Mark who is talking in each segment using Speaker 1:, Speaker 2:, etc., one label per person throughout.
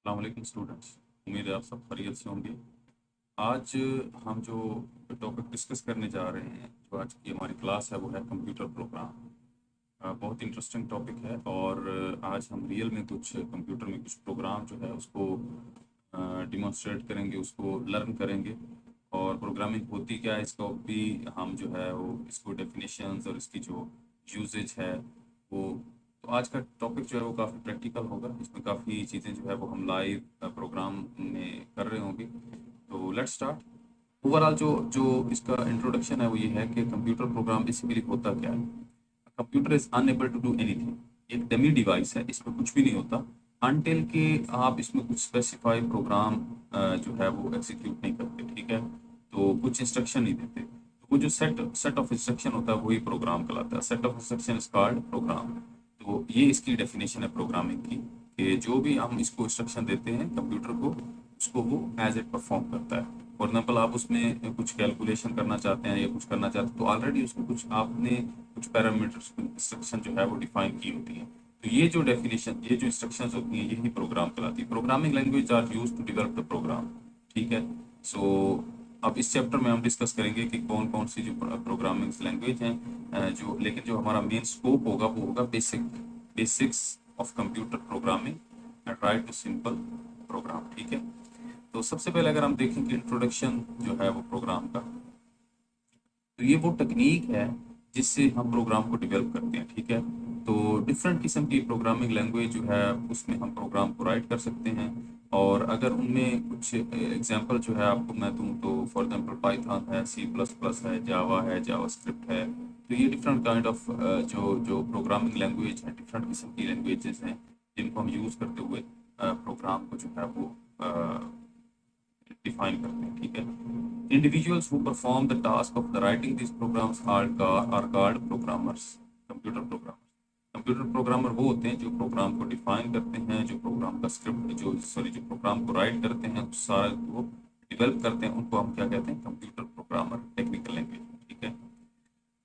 Speaker 1: अस्सलाम वालेकुम स्टूडेंट्स। उम्मीद है आप सब खैरियत से होंगे। आज हम जो टॉपिक डिस्कस करने जा रहे हैं, जो आज की हमारी क्लास है वो है कंप्यूटर प्रोग्राम। बहुत इंटरेस्टिंग टॉपिक है और आज हम रियल में कुछ कंप्यूटर में कुछ प्रोग्राम जो है उसको डिमॉन्स्ट्रेट करेंगे, उसको लर्न करेंगे। और प्रोग्रामिंग होती क्या है इसका भी हम जो है वो इसको डेफिनेशंस और इसकी जो यूजेज है वो। तो आज का टॉपिक जो है वो काफ़ी प्रैक्टिकल होगा, इसमें काफ़ी चीज़ें जो है वो हम लाइव प्रोग्राम में कर रहे होंगे। तो लेट्स स्टार्ट। ओवरऑल जो जो इसका इंट्रोडक्शन है वो ये है कि कंप्यूटर प्रोग्राम बेसिकली होता क्या है। Computer is unable to do anything. एक डमी डिवाइस है, इसमें कुछ भी नहीं होता अनटिल के आप इसमें कुछ स्पेसिफाई प्रोग्राम जो है वो एग्जीक्यूट नहीं करते। ठीक है, तो कुछ इंस्ट्रक्शन नहीं देते, तो वो जो सेट सेट ऑफ इंस्ट्रक्शन होता है वही प्रोग्राम कहलाता है। Set of instruction is called programme. तो ये इसकी डेफिनेशन है प्रोग्रामिंग की, कि जो भी हम इसको इंस्ट्रक्शन देते हैं कंप्यूटर को, उसको वो एज इट परफॉर्म करता है। फॉर एग्जाम्पल आप उसमें कुछ कैलकुलेशन करना चाहते हैं या कुछ करना चाहते हैं, तो ऑलरेडी उसको कुछ आपने कुछ पैरामीटर्स इंस्ट्रक्शन जो है वो डिफाइन की होती है। तो ये जो डेफिनेशन, ये जो इंस्ट्रक्शंस होती हैं, यही प्रोग्राम कहलाती है। Programming language are use to develop the program. ठीक है। सो अब इस चैप्टर में हम डिस्कस करेंगे कि कौन कौन सी जो प्रोग्रामिंग लैंग्वेज हैं, जो लेकिन जो हमारा मेन स्कोप होगा वो होगा basics of computer programming and write to simple program. ठीक है। तो सबसे पहले अगर हम देखें कि इंट्रोडक्शन जो है वो प्रोग्राम का, तो ये वो टेक्निक है जिससे हम प्रोग्राम को डेवलप करते हैं। ठीक है। तो डिफरेंट किस्म की प्रोग्रामिंग लैंग्वेज जो है उसमें हम प्रोग्राम को राइट कर सकते हैं। और अगर उनमें कुछ एग्जांपल जो है आपको मैं दूं, तो फॉर एग्जांपल पाइथन है, सी प्लस प्लस है, जावा स्क्रिप्ट है। तो ये डिफरेंट काइंड ऑफ जो जो प्रोग्रामिंग लैंग्वेज है, डिफरेंट किस्म की लैंग्वेजेस हैं जिनको हम यूज़ करते हुए प्रोग्राम को जो है वो डिफाइन करते हैं। ठीक है। Individuals who perform the task of the writing these programs are called programmers, computer programmers। Computer programmer वो होते हैं जो प्रोग्राम को डिफाइन करते हैं, जो प्रोग्राम का स्क्रिप्ट जो प्रोग्राम को राइट करते हैं, उस सारा को डेवलप करते हैं, उनको हम क्या कहते हैं, कंप्यूटर प्रोग्रामर, टेक्निकल लैंग्वेज। ठीक है।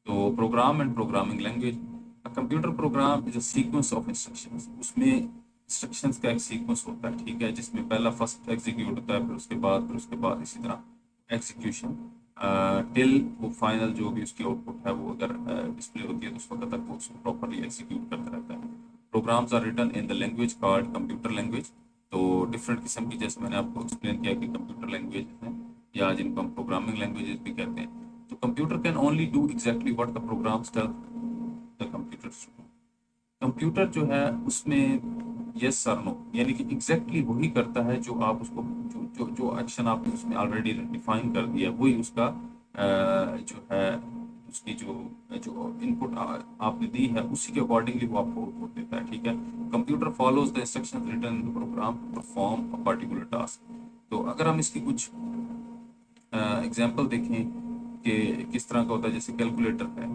Speaker 1: तो program and programming language, computer program is a sequence of instructions. उसमें इंस्ट्रक्शंस का एक सीक्वेंस होता है। ठीक है, जिसमें पहला फर्स्ट एग्जीक्यूट होता है, फिर उसके बाद इसी तरह एग्जीक्यूशन टिल वो फाइनल जो भी उसकी आउटपुट है वो अगर डिस्प्ले होती है तो उस वक्त तक वो उसको प्रॉपरली एग्जीक्यूट करता रहता है। Programs are written in the language called computer language. तो डिफरेंट किस्म की, जैसे मैंने आपको एक्सप्लेन किया कि कंप्यूटर लैंग्वेज हैं या जिनको हम प्रोग्रामिंग लैंग्वेजेस भी कहते हैं। तो computer can only do exactly what the programs tell the computer. Computer जो है उसमें यस सर नो, यानी कि एग्जैक्टली वही करता है जो आप उसको, जो जो जो एक्शन आपने उसमें ऑलरेडी डिफाइन कर दिया, वही उसका जो है उसकी जो जो इनपुट आपने दी है उसी के अकॉर्डिंगली वो आपको आउटपुट देता है। ठीक है। Computer follows the instructions written in the program to perform a particular task. तो अगर हम इसकी कुछ एग्जाम्पल देखें कि किस तरह का होता है, जैसे कैलकुलेटर है,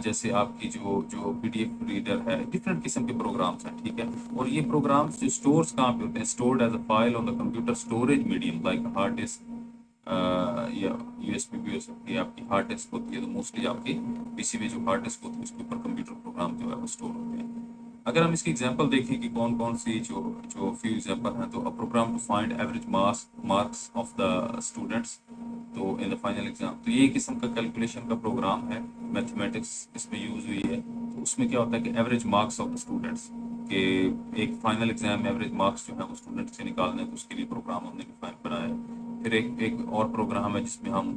Speaker 1: जैसे आपकी जो जो पीडीएफ रीडर है, डिफरेंट किस्म के प्रोग्राम्स हैं। ठीक है। और ये प्रोग्राम्स जो स्टोर्स कहाँ पे होते हैं, stored as a file on the computer storage medium like hard disk या यूएसबी भी हो सकती है। आपकी हार्ड डिस्क होती है, तो मोस्टली आपकी पीसी में जो हार्ड डिस्क होती है उसके ऊपर कंप्यूटर प्रोग्राम जो है वो स्टोर होते हैं। अगर हम इसकी एग्जांपल देखें कि कौन कौन सी जो जो फ्यू एग्जांपल हैं, तो a program to find average marks of the students तो इन द फाइनल एग्जाम। तो ये एक किस्म का कैलकुलेशन का प्रोग्राम है, मैथमेटिक्स इसमें यूज हुई है। तो उसमें क्या होता है कि average marks of the students के एक फाइनल एग्जाम में एवरेज मार्क्स जो है वो स्टूडेंट्स से निकालने, तो उसके लिए प्रोग्राम हमने डिफाइन बनाया है। फिर एक एक और प्रोग्राम है जिसमें हम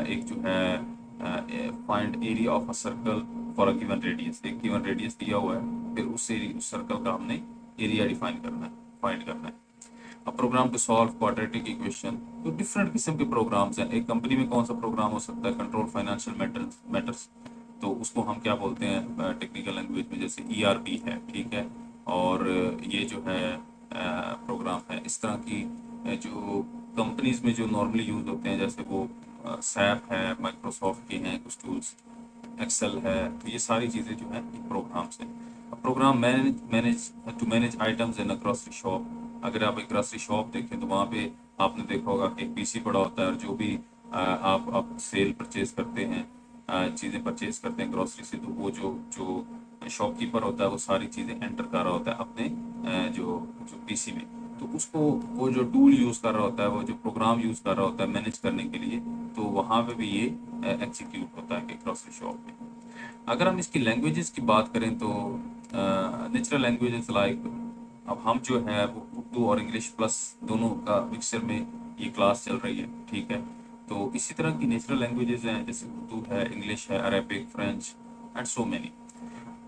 Speaker 1: एक जो है find area of a circle for a given radius. एक गिवन रेडियस दिया हुआ है, फिर उस सर्कल का हमने एरिया डिफाइन करना है, फाइंड करना है। A program to solve quadratic equation. तो डिफरेंट किस्म के प्रोग्राम्स हैं। एक कंपनी में कौन सा प्रोग्राम हो सकता है, कंट्रोल फाइनेंशियल मैटर्स। तो उसको हम क्या बोलते हैं टेक्निकल लैंग्वेज में, जैसे ईआरपी है। ठीक है। और ये जो है प्रोग्राम है इस तरह की जो कंपनीज में जो नॉर्मली यूज होते हैं, जैसे वो सैप है, माइक्रोसॉफ्ट के हैं कुछ टूल्स, एक्सेल है। तो ये सारी चीज़ें जो हैं प्रोग्राम्स हैं। Program manage manage to manage items in a grocery shop. अगर आप एक ग्रोसरी शॉप देखें तो वहाँ पे आपने देखा होगा कि एक पीसी पड़ा होता है, और जो भी आप सेल परचेज करते हैं, चीज़ें परचेज करते हैं ग्रोसरी से, तो वो जो जो शॉपकीपर होता है वो सारी चीज़ें एंटर कर रहा होता है अपने जो जो पीसी में। तो उसको वो जो टूल यूज़ कर रहा होता है, वो जो प्रोग्राम यूज़ कर रहा होता है मैनेज करने के लिए, तो वहाँ पे भी ये एग्जीक्यूट होता है कि ग्रोसरी शॉप में। अगर हम इसकी लैंग्वेजेस की बात करें तो नेचुरल लैंग्वेजेस लाइक, अब हम जो है वो उर्दू और इंग्लिश प्लस दोनों का मिक्सचर में ये क्लास चल रही है, ठीक है। तो इसी तरह की नेचुरल लैंग्वेजेस हैं, जैसे उर्दू है, इंग्लिश है, Arabic, French and so many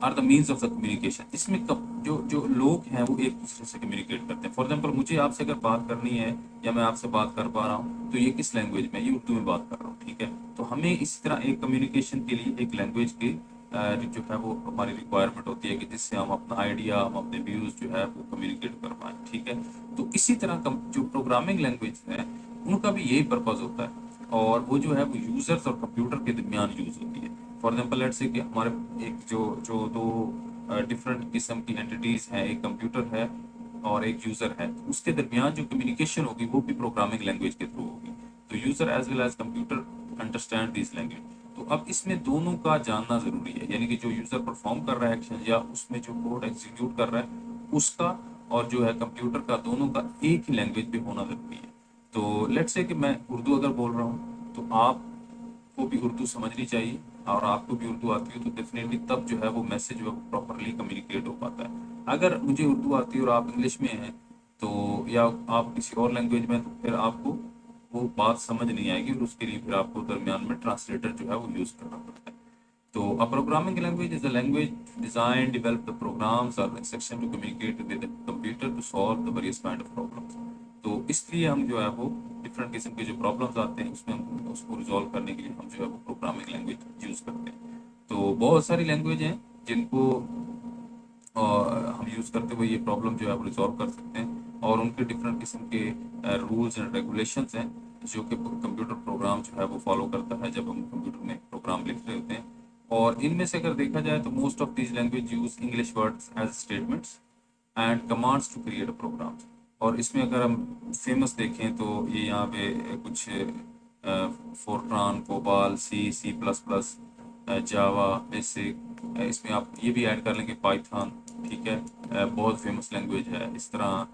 Speaker 1: are the means of the communication. इसमें कब जो जो लोग हैं वो एक दूसरे से कम्युनिकेट करते हैं। फॉर एग्जाम्पल मुझे आपसे अगर बात करनी है या मैं आपसे बात कर पा रहा हूँ तो ये किस लैंग्वेज में, ये उर्दू में बात कर रहा हूँ, ठीक है। तो हमें इसी तरह एक कम्युनिकेशन के लिए एक लैंग्वेज की जो है वो हमारी रिक्वायरमेंट होती है कि जिससे हम अपना आइडिया, हम अपने व्यूज जो है वो कम्युनिकेट कर पाएँ, ठीक है। तो इसी तरह जो प्रोग्रामिंग लैंग्वेज है उनका भी यही पर्पज होता है, और वो जो है वो यूजर्स और कंप्यूटर के दरमियान यूज होती है। फॉर एग्जाम्पल लेट्स से कि हमारे एक जो जो दो डिफरेंट किस्म की एंटिटीज हैं, एक कंप्यूटर है और एक यूजर है, तो उसके दरमियान जो कम्युनिकेशन होगी वो भी प्रोग्रामिंग लैंग्वेज के थ्रू होगी। तो user as well as computer understand this language. तो अब इसमें दोनों का जानना जरूरी है, यानी कि जो यूजर परफॉर्म कर रहा है एक्शन या उसमें जो कोड एग्जीक्यूट कर रहा है उसका, और जो है कंप्यूटर का, दोनों का एक ही लैंग्वेज पे होना जरूरी है। तो लेट्स से कि मैं उर्दू अगर बोल रहा हूँ तो आपको भी उर्दू समझनी चाहिए, और आपको भी उर्दू आती है, तो डेफिनेटली तब जो है वो मैसेज जो है प्रॉपरली कम्युनिकेट हो पाता है। अगर मुझे उर्दू आती है और आप इंग्लिश में हैं तो, या आप किसी और लैंग्वेज में, तो फिर आपको वो बात समझ नहीं आएगी, और उसके लिए फिर आपको दरमियान में ट्रांसलेटर जो है वो यूज़ करना पड़ता है। So a programming language is a language designed, develop the programs or instruction to communicate with the computer to solve the various kind of problems. तो इसलिए हम जो है वो डिफरेंट किस्म के जो प्रॉब्लम्स आते हैं उसमें हम उसको रिजॉल्व करने के लिए हम जो है वो प्रोग्रामिंग लैंग्वेज यूज़ करते हैं। तो बहुत सारी लैंग्वेज हैं जिनको हम यूज़ करते हुए ये प्रॉब्लम जो है वो रिजॉल्व कर सकते हैं, और उनके डिफरेंट किस्म के रूल्स एंड रेगुलेशंस हैं जो कि कंप्यूटर प्रोग्राम जो है वो फॉलो करता है जब हम कंप्यूटर में प्रोग्राम लिख रहे होते हैं। और इनमें से अगर देखा जाए तो most of these language use English words as statements and commands to create a program. और इसमें अगर हम फेमस देखें तो ये यहाँ पे कुछ Fortran, COBOL, C plus plus, Java, BASIC, इसमें आप ये भी ऐड कर लेंगे पाइथन, ठीक है। बहुत फेमस लैंग्वेज है। इस तरह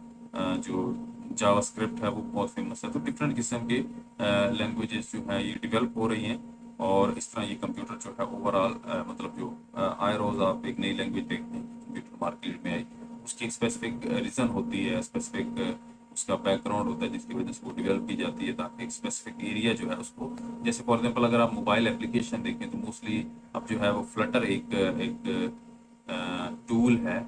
Speaker 1: जो जावास्क्रिप्ट है वो बहुत फेमस है। तो डिफरेंट किस्म के लैंग्वेजेस जो है ये डेवलप हो रही हैं, और इस तरह ये कंप्यूटर जो है ओवरऑल मतलब जो आए रोज आप एक नई लैंग्वेज देखते हैं कंप्यूटर मार्केट में आई, उसकी एक स्पेसिफिक रीज़न होती है, स्पेसिफिक उसका बैकग्राउंड होता है जिसकी वजह से वो डेवलप की जाती है, ताकि एक स्पेसिफिक एरिया जो है उसको, जैसे फॉर एग्जांपल अगर आप मोबाइल एप्लीकेशन देखें तो मोस्टली अब जो है वो फ्लटर एक एक टूल है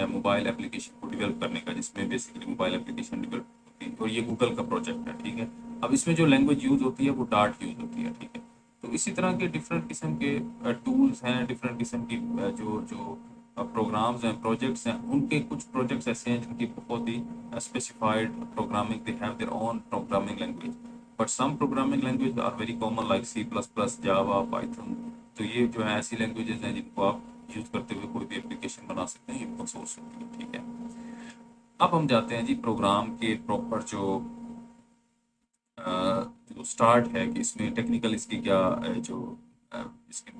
Speaker 1: मोबाइल एप्लीकेशन को डेवलप करने का, जिसमें बेसिकली मोबाइल एप्लीकेशन डेवलप होती है, और ये गूगल का प्रोजेक्ट है, ठीक है। अब इसमें जो लैंग्वेज यूज होती है वो डार्ट यूज होती है, ठीक है। तो इसी तरह के डिफरेंट किस्म के टूल्स हैं, डिफरेंट किस्म की जो जो प्रोग्राम्स हैं, प्रोजेक्ट्स हैं। उनके कुछ प्रोजेक्ट्स ऐसे हैं जिनकी बहुत ही specified programming, they have their own programming language, but some programming language are very common like C plus plus, Java, Python. तो ये जो है ऐसी लैंग्वेजेस हैं जिनको आप यूज करते हुए कोई भी एप्लीकेशन बना सकते हैं, इनपुट सोर्स होती है, ठीक है। अब हम जाते हैं जी प्रोग्राम के प्रॉपर जो स्टार्ट है कि इसमें टेक्निकल इसकी क्या जो इसके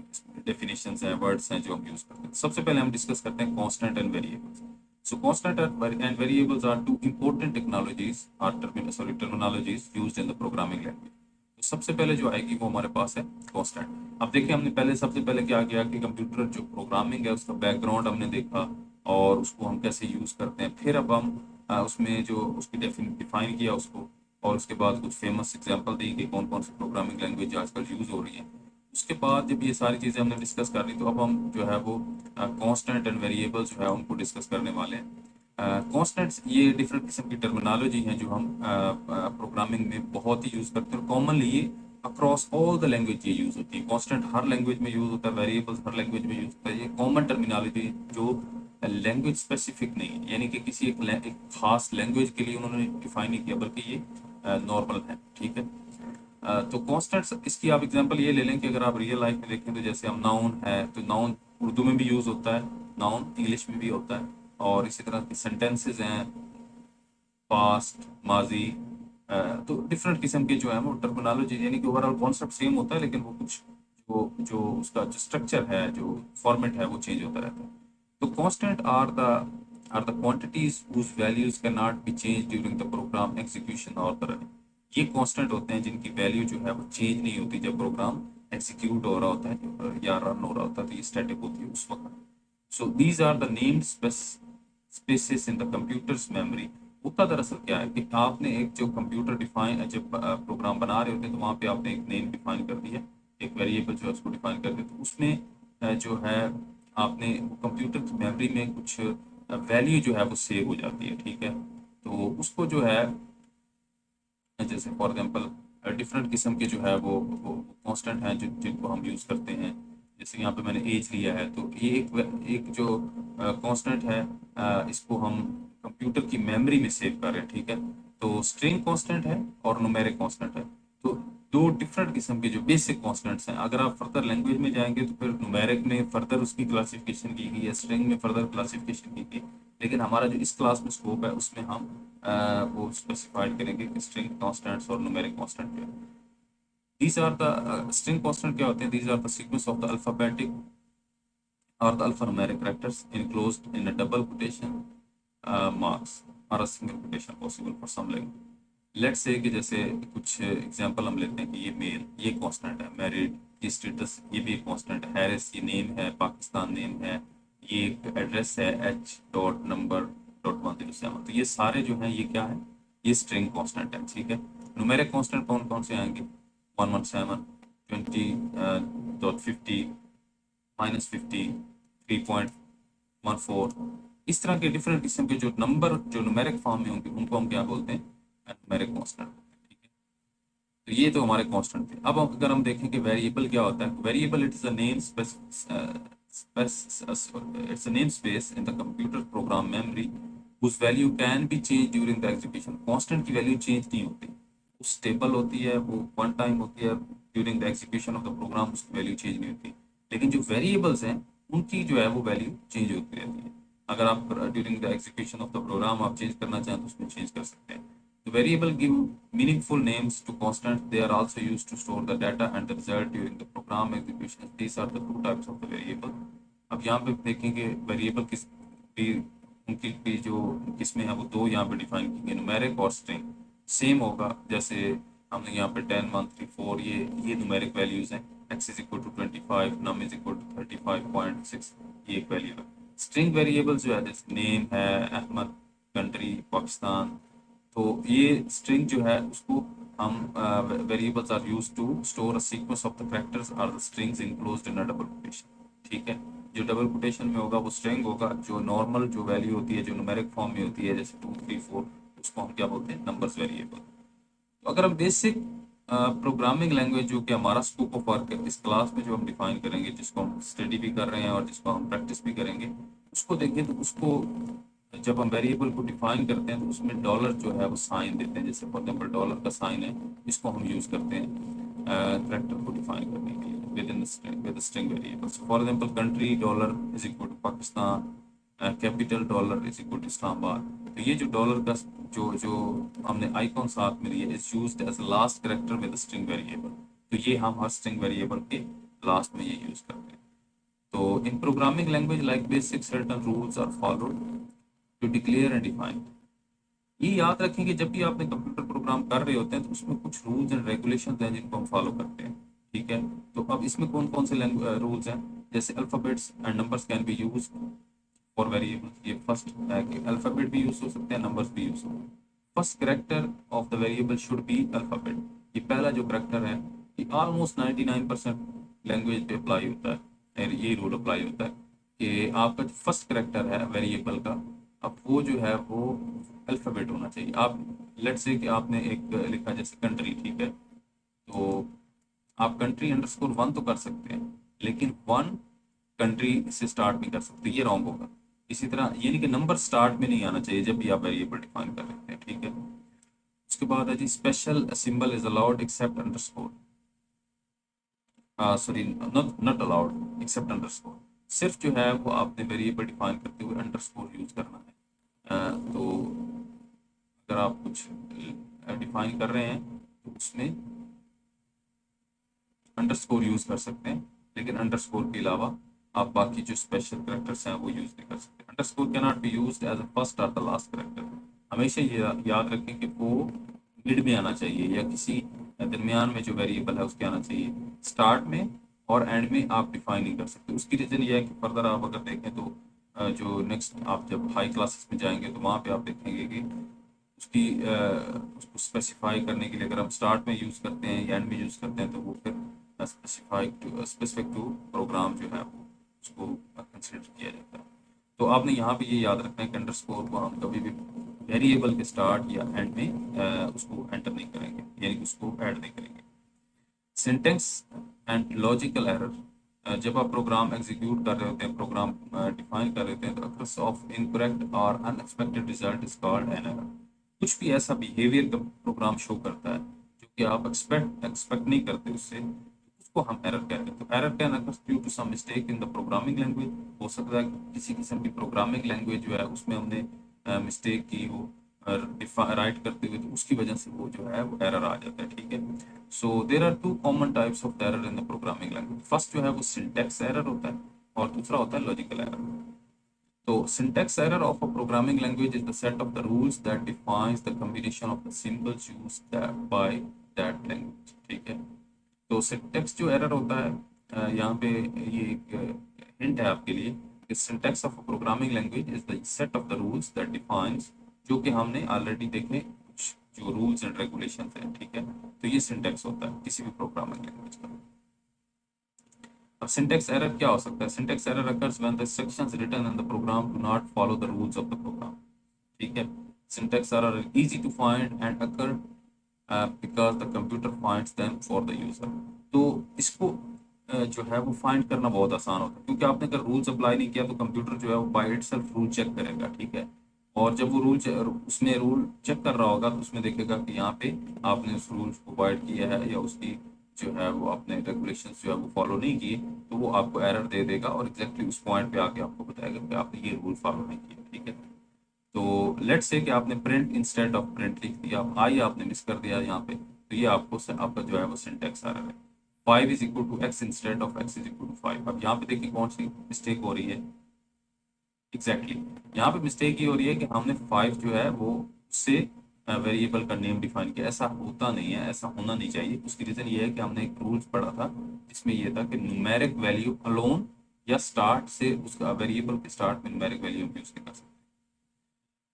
Speaker 1: डेफिनेशंस हैं, वर्ड्स हैं जो हम यूज करते हैं। सबसे पहले हम डिस्कस करते हैं constant and variables. So constant and variables are two important technologies or terminologies used in the programming language. तो सबसे पहले जो आएगी वो हमारे पास है कांस्टेंट। अब देखिए हमने पहले सबसे पहले क्या किया कि कंप्यूटर जो प्रोग्रामिंग है उसका बैकग्राउंड हमने देखा और उसको हम कैसे यूज करते हैं। फिर अब हम उसमें जो उसकी डिफाइन किया उसको, और उसके बाद कुछ फेमस एग्जांपल दी कि कौन कौन सी प्रोग्रामिंग लैंग्वेज आजकल यूज हो रही है। उसके बाद जब ये सारी चीज़ें हमने डिस्कस कर ली तो अब हम जो है वो कांस्टेंट एंड वेरिएबल जो है उनको डिस्कस करने वाले हैं। कांस्टेंट्स ये डिफरेंट किस्म की टर्मिनोलॉजी हैं जो हम प्रोग्रामिंग में बहुत ही यूज़ करते हैं, और कॉमनली ये अक्रॉस ऑल द लैंग्वेज ये यूज़ होती है। कांस्टेंट हर लैंग्वेज में यूज़ होता है, वेरिएबल्स हर लैंग्वेज में यूज़ होता है। ये कॉमन टर्मिनोलॉजी जो लैंग्वेज स्पेसिफिक नहीं है, यानी कि किसी एक खास लैंग्वेज के लिए उन्होंने डिफाइन नहीं किया, बल्कि ये नॉर्मल है, ठीक है। तो कॉन्स्टेंट्स इसकी आप एग्जांपल ये ले लें कि अगर आप रियल लाइफ में देखें तो जैसे हम नाउन है, तो नाउन उर्दू में भी यूज़ होता है, नाउन इंग्लिश में भी होता है, और इसी तरह के सेंटेंसेस हैं, पास्ट, माजी। तो डिफरेंट किस्म के जो है वो टर्मिनोलॉजी, यानी कि ओवरऑल कॉन्सेप्ट सेम होता है, लेकिन वो कुछ जो जो उसका जो स्ट्रक्चर है, जो फॉर्मेट है, वो चेंज होता रहता है। तो constant are the are the quantities whose values can not be change during the program execution और द रनिंग। ये कांस्टेंट होते हैं जिनकी वैल्यू जो है वो चेंज नहीं होती जब प्रोग्राम एग्जीक्यूट हो रहा होता है या रन हो रहा होता है, तो ये स्टैटिक होती है उस वक्त। So these are the named spaces in the computer's memory. होता दरअसल क्या है कि आपने एक जो कंप्यूटर डिफाइन जब प्रोग्राम बना रहे होते हैं तो वहाँ पे आपने एक नेम डिफाइन कर दिया, एक वेरिएबल जो है उसको डिफाइन कर दिया, तो उसमें जो है आपने कंप्यूटर की मेमोरी में कुछ वैल्यू जो है वो सेव हो जाती है, ठीक है। तो उसको जो है जैसे फॉर एग्जांपल डिफरेंट किस्म के जो है वो कांस्टेंट हैं जिनको हम यूज़ करते हैं। जैसे यहाँ पे मैंने एज लिया है, तो ये एक जो कांस्टेंट है, इसको हम कंप्यूटर की मेमोरी में सेव कर रहे हैं, ठीक है। तो स्ट्रिंग कांस्टेंट है और न्यूमेरिक कांस्टेंट है। तो दो डिफरेंट किस्म के जो बेसिक कांस्टेंट्स हैं। अगर आप फर्दर लैंग्वेज में जाएंगे तो फिर न्यूमेरिक में फर्दर उसकी क्लासिफिकेशन की गई है, स्ट्रिंग में फर्दर क्लासिफिकेशन की गई। लेकिन हमारा जो इस क्लास में स्कोप है उसमें हम वो स्पेसिफाइड करेंगे कि स्ट्रिंग कांस्टेंट्स और न्यूमेरिक कांस्टेंट क्या है। These are the string constant क्या होते हैं? These are the sequence of the alphabetic और the alphanumeric characters enclosed in a double quotation marks or a single quotation possible for some language। Let's say कि जैसे कुछ example हम लेते हैं कि ये मेल, ये कांस्टेंट है। मैरिड, ये स्टेटस, ये भी एक कांस्टेंट है। हैरिस, ये नेम है, पाकिस्तान नेम है। ये एक एड्रेस है H.number.107। तो ये सारे जो हैं ये क्या है? ये स्ट्रिंग कांस्टेंट है, ठीक है। न्यूमेरिक कांस्टेंट कौन कौन से आएंगे? 117, 20.50, -50, 3.14। इस तरह के डिफरेंट किस्म के जो नंबर जो न्यूमेरिक फॉर्म में होंगे उनको हम क्या बोलते हैं? न्यूमेरिक कांस्टेंट, ठीक है। तो ये तो हमारे कांस्टेंट थे। अब अगर हम देखें कि वेरिएबल क्या होता है, variable it's a name it's a namespace in the computer program memory whose value can be changed during the execution। Constant की वैल्यू चेंज नहीं होती, वो स्टेबल होती है, वो वन टाइम होती है। During the execution of the program उसकी वैल्यू चेंज नहीं होती। लेकिन जो वेरिएबल्स हैं उनकी जो है वो वैल्यू चेंज होती रहती है। अगर आप during the execution of the program आप चेंज करना चाहें तो उसमें चेंज कर सकते हैं। The variable give meaningful names to constants। They are also used to store the data and the result during the program execution। These are the two types of the variable। अब यहाँ पे देखेंगे variable किस भी उनकी भी जो किसमें है वो दो यहाँ पे डिफाइन की गई, न्यूमेरिक और स्ट्रिंग। सेम होगा जैसे हमने यहाँ पे 10, 1, 3, 4 ये न्यूमेरिक वैल्यूज हैं। x is equal to 25, num is equal to 35.6, ये एक वैल्यू है। स्ट्रिंग वेरिएबल जो है जैसे नेम है, अहमद, कंट्री पाकिस्तान, तो ये स्ट्रिंग जो है उसको हम variables are used to store a sequence of the characters are the strings enclosed in a double quotation, ठीक है। जो डबल कोटेशन में होगा वो स्ट्रिंग होगा, जो नॉर्मल जो वैल्यू होती है जो न्यूमेरिक फॉर्म में होती है जैसे 2, 3, 4, उसको हम क्या बोलते हैं? Numbers variable. तो अगर हम बेसिक प्रोग्रामिंग लैंग्वेज जो कि हमारा स्कोप ऑफ वर्क है इस क्लास में जो हम डिफाइन करेंगे, जिसको हम स्टडी भी कर रहे हैं और जिसको हम प्रैक्टिस भी करेंगे, उसको देखें तो उसको जब हम वेरिएबल को डिफाइन करते हैं तो उसमें डॉलर जो है वो साइन देते हैं। जैसे फॉर एग्जाम्पल डॉलर का साइन है, इसको हम यूज़ करते हैं कैरेक्टर को डिफाइन करने के लिए with string variables. For example country dollar is equal to Pakistan, capital dollar is equal to Islamabad. तो ये जो डॉलर का जो जो हमने आइकॉन साथ में लिया is used as last character with string variable. तो ये हम हर स्ट्रिंग वेरिएबल के लास्ट में ये यूज करते हैं। तो in programming language like BASIC certain rules are followed to declare and define. ये याद रखें कि जब भी आपने कंप्यूटर प्रोग्राम कर रहे होते हैं तो उसमें कुछ रूल्स एंड रेगुलेशन हैं जिनको हम फॉलो करते हैं, ठीक है। तो अब इसमें कौन कौन से रूल्स हैं? जैसे alphabets and numbers can be use for variable. ये फर्स्ट है कि अल्फाबेट भी यूज हो सकते हैं, नंबर्स भी यूज हो। First character of the variable should be alphabet. ये पहला जो करेक्टर है ये ऑलमोस्ट 99% लैंग्वेज पे अप्लाई होता है, और ये रूल अप्लाई होता है कि आपका जो फर्स्ट करेक्टर है वेरिएबल का, अब वो जो है वो अल्फाबेट होना चाहिए। आप लेट्स से कि आपने एक लिखा जैसे कंट्री, ठीक है। तो आप कंट्री अंडरस्कोर 1 तो कर सकते हैं, लेकिन 1 कंट्री से स्टार्ट नहीं कर सकते, ये रॉन्ग होगा। इसी तरह ये नहीं कि नंबर स्टार्ट में नहीं आना चाहिए जब भी आप वेरिएबल डिफाइन कर रहे हैं, ठीक है। उसके बाद है जी special symbol is allowed except underscore, sorry not not allowed except underscore. सिर्फ जो है वो आपने वेरिएबल डिफाइन करते हुए अंडरस्कोर यूज करना है। तो अगर आप कुछ डिफाइन कर रहे हैं तो उसमें अंडरस्कोर यूज कर सकते हैं, लेकिन अंडरस्कोर के अलावा आप बाकी जो स्पेशल कैरेक्टर्स हैं वो यूज नहीं कर सकते। Character score can not be used as a first or the last character. हमेशा ये याद रखें कि वो मिड में आना चाहिए या किसी दरमियान में जो वेरिएबल है उसके आना चाहिए। स्टार्ट में और एंड में आप डिफाइन नहीं कर सकते। उसकी रीज़न ये है कि फर्दर आप अगर देखें तो जो नेक्स्ट आप जब हाई क्लासेस में जाएंगे तो वहाँ पे आप देखेंगे कि उसकी उसको स्पेसिफाई करने के लिए अगर हम स्टार्ट में यूज़ करते हैं या एंड में यूज़ करते हैं तो वो फिर स्पेसिफिक टू प्रोग्राम जो है वो उसको कंसिडर किया जाता है। तो आपने यहाँ पे ये याद रखना है कि अंडरस्कोर को हम कभी भी वेरिएबल के स्टार्ट या एंड में उसको एंटर नहीं करेंगे, यानी कि उसको ऐड नहीं करेंगे। सिंटेक्स एंड लॉजिकल एरर, जब आप प्रोग्राम एग्जीक्यूट कर रहे होते हैं, प्रोग्राम डिफाइन कर रहे होते हैं, तो अक्रस ऑफ इनकरेक्ट और unexpected result is called an error. कुछ भी ऐसा बिहेवियर का प्रोग्राम शो करता है जो कि आप एक्सपेक्ट नहीं करते उससे, उसको हम एरर कहते हैं। तो error can occur due to some mistake in the programming language. हो सकता है कि किसी किस्म की प्रोग्रामिंग लैंग्वेज जो है उसमें हमने मिस्टेक की हो राइट करते हुए, तो उसकी वजह से वो जो है वो एरर आ जाता है। ठीक है, so there are two common types of error in the programming language. First जो है वो सिंटेक्स एरर होता है और दूसरा होता है लॉजिकल एरर। तो syntax error of a programming language is the set of the rules that defines the combination of the symbols used by that language। ठीक है, तो syntax जो error होता है यहाँ पे ये एक हिंट है आपके लिए कि syntax of a programming language is the set of the rules that defines, जो कि हमने ऑलरेडी देखे कुछ जो रूल्स एंड रेगुलेशंस हैं। ठीक है, तो ये syntax होता है किसी भी प्रोग्रामिंग लैंग्वेज का। अब सिंटेक्स एरर क्या हो सकता है? Syntax error occurs when the instructions written in the program do not follow the rules of the program. ठीक है, syntax error are easy to find and occur because the computer finds them for the user. तो इसको जो है वो find करना बहुत आसान होता है, क्योंकि आपने अगर रूल्स अप्लाई नहीं किया तो कंप्यूटर जो है वो बाय इटसेल्फ रूल चेक करेगा। ठीक है, और जब वो उसमें रूल चेक कर रहा होगा तो उसमें देखेगा कि यहाँ पे आपने उस रूल्स को वाइड किया है या उसकी जो है वो आपने रेगुलेशंस जो है वो फॉलो नहीं किए, तो वो आपको एरर दे देगा और एग्जैक्टली उस पॉइंट पे आके आपको बताएगा कि आपने ये रूल फॉलो नहीं किया। ठीक है, तो लेट्स से कि आपने प्रिंट इंस्टेड ऑफ प्रिंट लिख दिया, आई आपने मिस कर दिया यहाँ पे, तो ये आपका जो है वो सिंटेक्स एरर है। 5 is equal to x instead of x is equal to 5। अब यहाँ पे देखिए कौन सी मिस्टेक हो रही है। एग्जैक्टली यहाँ पे मिस्टेक ये हो रही है कि हमने 5 जो है वो उससे वेरिएबल का नेम डिफाइन किया। ऐसा होता नहीं है, ऐसा होना नहीं चाहिए। उसकी रीजन ये है कि हमने एक रूल्स पढ़ा था जिसमें ये था कि न्यूमेरिक वैल्यू अलोन या स्टार्ट से उसका वेरिएबल के स्टार्ट में न्यूमेरिक वैल्यू हम यूज कर सकते हैं।